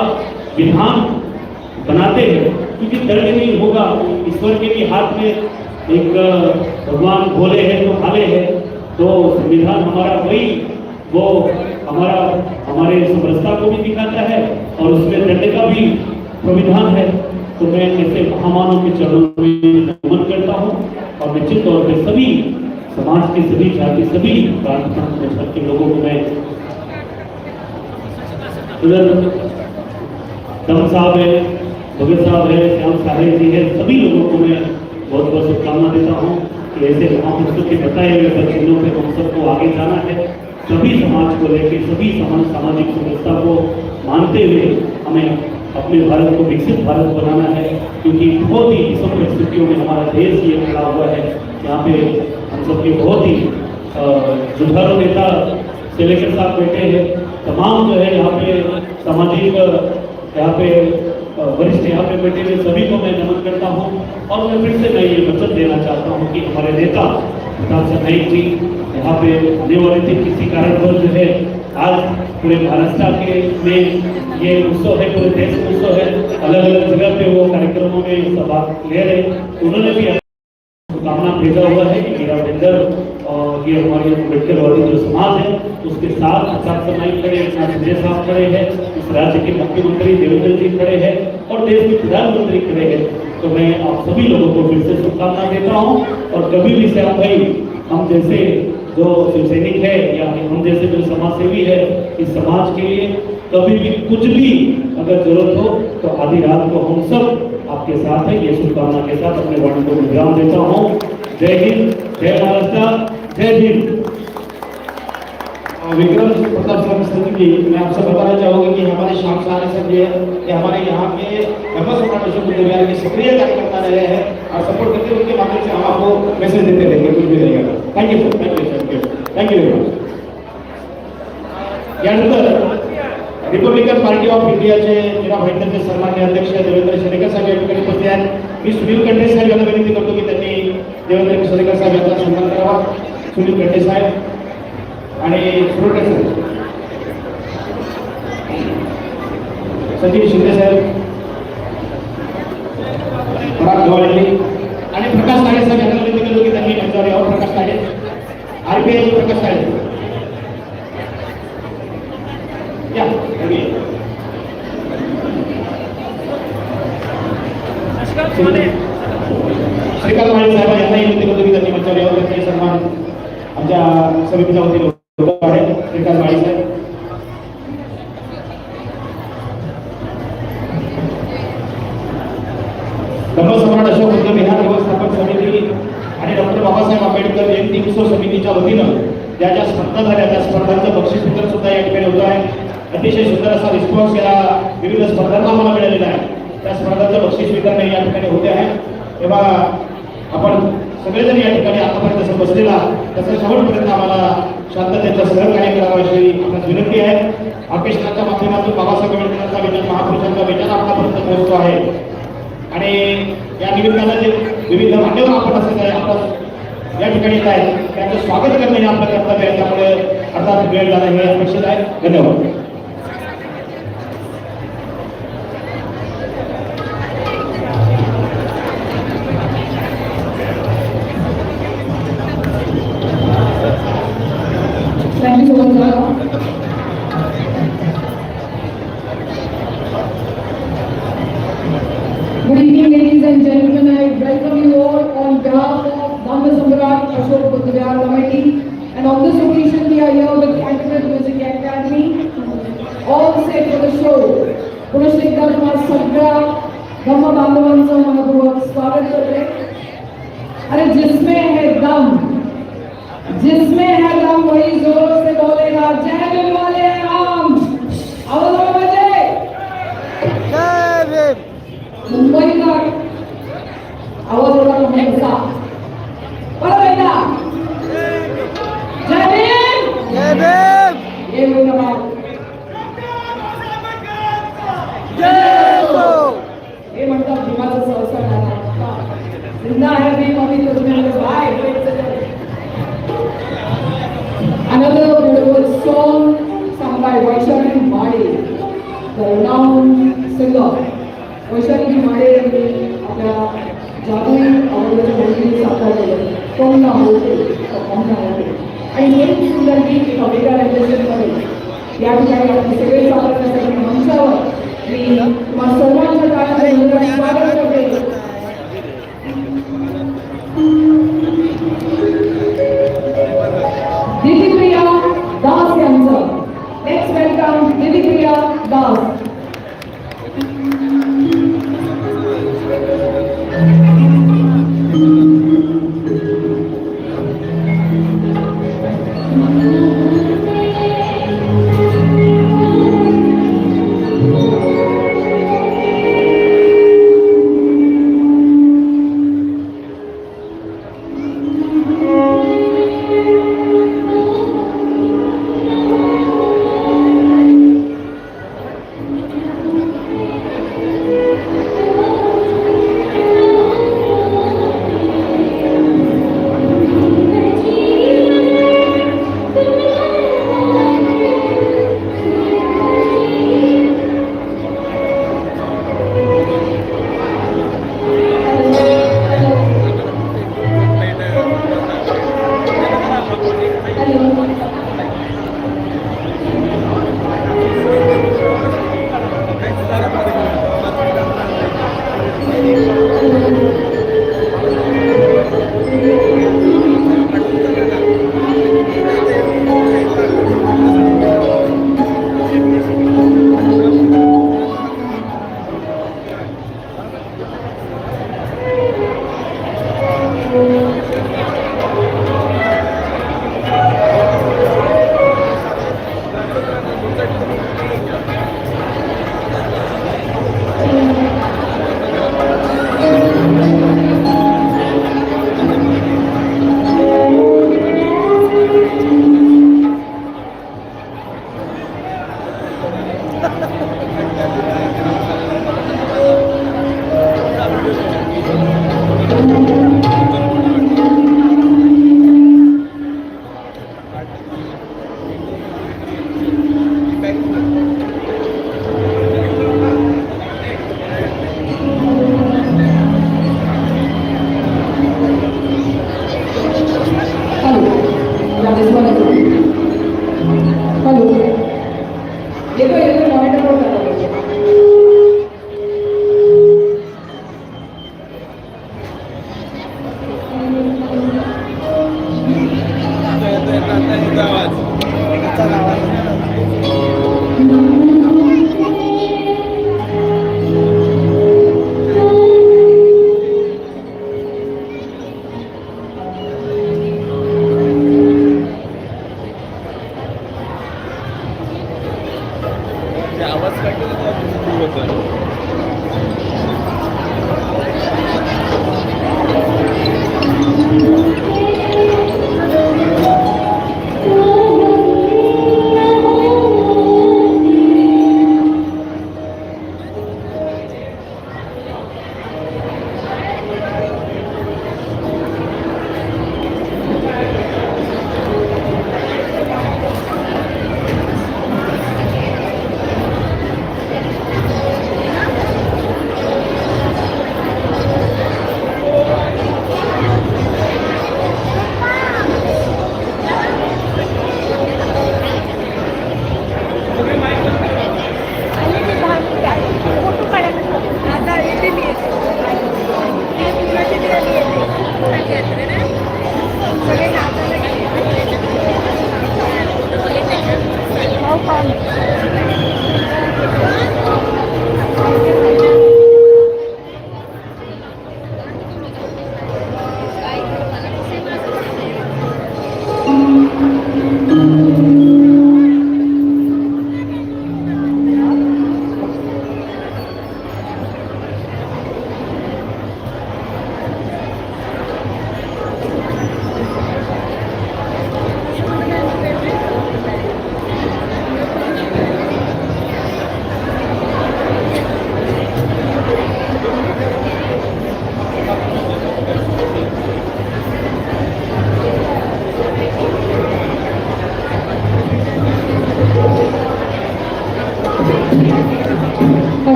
विधान बनाते हैं, क्योंकि दंड नहीं होगा। ईश्वर के भी हाथ में एक भगवान भोले हैं तो भाले हैं, तो संविधान हमारा वही वो हमारे समरसता को भी दिखाता है, और उसमें दंड का भी संविधान है। तो मैं ऐसे महामानव के चरणों में नमन करता हूँ, और निश्चित तौर पर सभी समाज के सभी जाति, सभी मजहब के लोगों को मैं उधर दम साहब है, भगत साहब है, श्याम साहरे जी है, सभी लोगों को मैं बहुत बहुत शुभकामना देता हूँ कि ऐसे महापुरुषों के बताए हुए प्रचंडों पे हम सबको आगे जाना है। सभी समाज को लेकर, सभी सामाजिक समरसता को मानते हुए हमें अपने भारत को विकसित भारत बनाना है, क्योंकि बहुत ही सब परिस्थितियों में हमारा देश ये खड़ा हुआ है। यहाँ पे हम सबके बहुत ही जुझारू नेता सेलेकर साहब बैठे हैं, तमाम जो है यहाँ पे सामाजिक यहाँ पे वरिष्ठ यहाँ पे बैठे हुए सभी को मैं नमन करता हूँ। और मैं फिर से मैं ये वचन देना चाहता हूँ कि हमारे नेता प्रताप सिंह नाईक जी यहाँ पे आने वाले थे, किसी कारणवश जो है आज पूरे महाराष्ट्र के में ये उत्सव है, पूरे देश में उत्सव है, अलग अलग जगह पे वो कार्यक्रमों में सभा ले रहे, उन्होंने भी शुभकामना भेजा हुआ है कि मेरा टेंडर और ये हमारी अम्बेडकर वाली जो समाज है उसके साथ प्रताप सिंह नाईक खड़े हैं, संजय साहब खड़े हैं, इस राज्य के मुख्यमंत्री देवेंद्र जी खड़े हैं और देश के प्रधानमंत्री खड़े हैं। तो मैं आप सभी लोगों को फिर से शुभकामना देता हूँ। और कभी भी श्याम भाई, हम जैसे जो शिवसैनिक है या हम जैसे जो समाज सेवी है, इस समाज के लिए कभी भी कुछ भी अगर जरूरत हो तो आधी रात को हम सब आपके साथ हैं। ये शुभकामना के साथ अपने वाणी को विराम देता हूँ। जय हिंद, जय महाराष्ट्र, जय हिंद। विक्रम प्रताप सिंह जी, मैं आपसे बताना चाहूंगा कि हमारे शाम सहारे सर जी है कि हमारे यहाँ के सम्राट अशोक बुद्ध विहार के सक्रिय कार्यकर्ता रहे हैं और सपोर्ट करते उनके माध्यम से हम आपको मैसेज देते रहेंगे कुछ भी रहेगा। Thank you sir, thank you, thank you very much. यानंतर रिपब्लिकन पार्टी ऑफ इंडियाचे जिल्हा भाईंदरचे सन्माननीय अध्यक्ष देवेंद्र शेडेकर साहेब या ठिकाणी उपस्थित आहेत। मी सुनील कंठे साहेब यांना विनंती करतो की त्यांनी देवेंद्र शेडेकर साहेब यांचा सन्मान करावा। सुनील कंठे साहेब आणि सुरटे साहेब, सचिन शिंदे साहेब, पराग गवाळी आणि प्रकाश ताडे साहेब यांना विनंती करतो की त्यांनी मंचावर यावं। प्रकाश ताडे, आरपीआय प्रकाश ताडे या श्रीकांत माळी साहेब यांनाही विनंती करतो की त्यांनी मंचावर यावं। त्यांचे सन्मान आमच्या समितीच्या वतीने होत आहे। श्रीकांत माळी साहेब, धर्मसम्राट अशोक बुद्ध विहार व्यवस्थापन समिती आणि डॉक्टर बाबासाहेब आंबेडकर जयंती उत्सव समितीच्या वतीनं ज्या ज्या स्पर्धा झाल्या त्या स्पर्धांचं बक्षीस वितरण सुद्धा या ठिकाणी होत आहे। अतिशय सुंदर असा रिस्पॉन्स या विविध स्पर्धांना आम्हाला मिळालेला आहे। त्या स्पर्धांचं बक्षीस वितरण या ठिकाणी होते आहे। तेव्हा आपण सगळेजण या ठिकाणी आतापर्यंत जसं बसलेला तसं शेवटपर्यंत आम्हाला शांततेचं सहकार्य करावं अशी आपल्याला विनंती आहे। ऑर्केस्ट्राच्या माध्यमातून बाबासाहेब आंबेडकरांचा विचार, महापुरुषांचा विचार आपल्यापर्यंत पोहोचतो आहे आणि या निमित्तानं जे विविध मान्यवर आपण असं काय आपण या ठिकाणी येत आहे त्यांचं स्वागत करणं हे आपलं कर्तव्य आहे। त्यामुळे अर्थात वेळ जाणं हे अपेक्षित आहे। धन्यवाद। Thank you so much, sir. Good evening, ladies and gentlemen. I welcome you all on behalf of Dhamma Samrat Ashok Buddha Vihar Committee. And on this occasion, we are here with Canterbury Music Academy. All set for the show. पुरुष एकदम सगळ्या धम्म बांधवांचं मनपूर्वक स्वागत करते। अरे जिसमें है दम, जिसमें है दम वही जोर से बोलेगा जय भीम वाले राम। आवाज बजे जय भीम। मुंबई का आवाज होगा तो मेरा बोलो बेटा जय भीम, जय भीम। ये बोलना जय हो, ये मतलब भीमाचा संस्कार झाला। जिंदा है भीम अभी तो तुम्हें भाई। Another beautiful song sung by Vaishali Made, the renowned singer. Vaishali Made यांनी आपल्या जादुई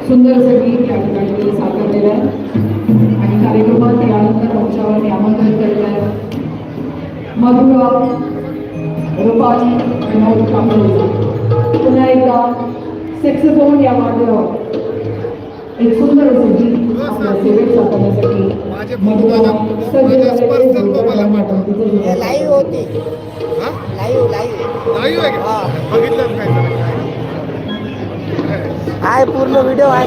सुंदर असं गीत या ठिकाणी साकारलेलं आहे आणि कार्यक्रमात यानंतर मंचावर आमंत्रित केलेलं आहे मधुरा रुपाली विनोद कांबळे पुन्हा एकदा सॅक्सोफोन या वाद्यावर एक सुंदर असं गीत आपल्या सेवेत साकारण्यासाठी मधुरा लाईव्ह होते लाईव्ह बघितलं काय आहे पूर्ण व्हिडिओ आहे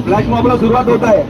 फ्लॅश मॉबला सुरुवात होत आहे.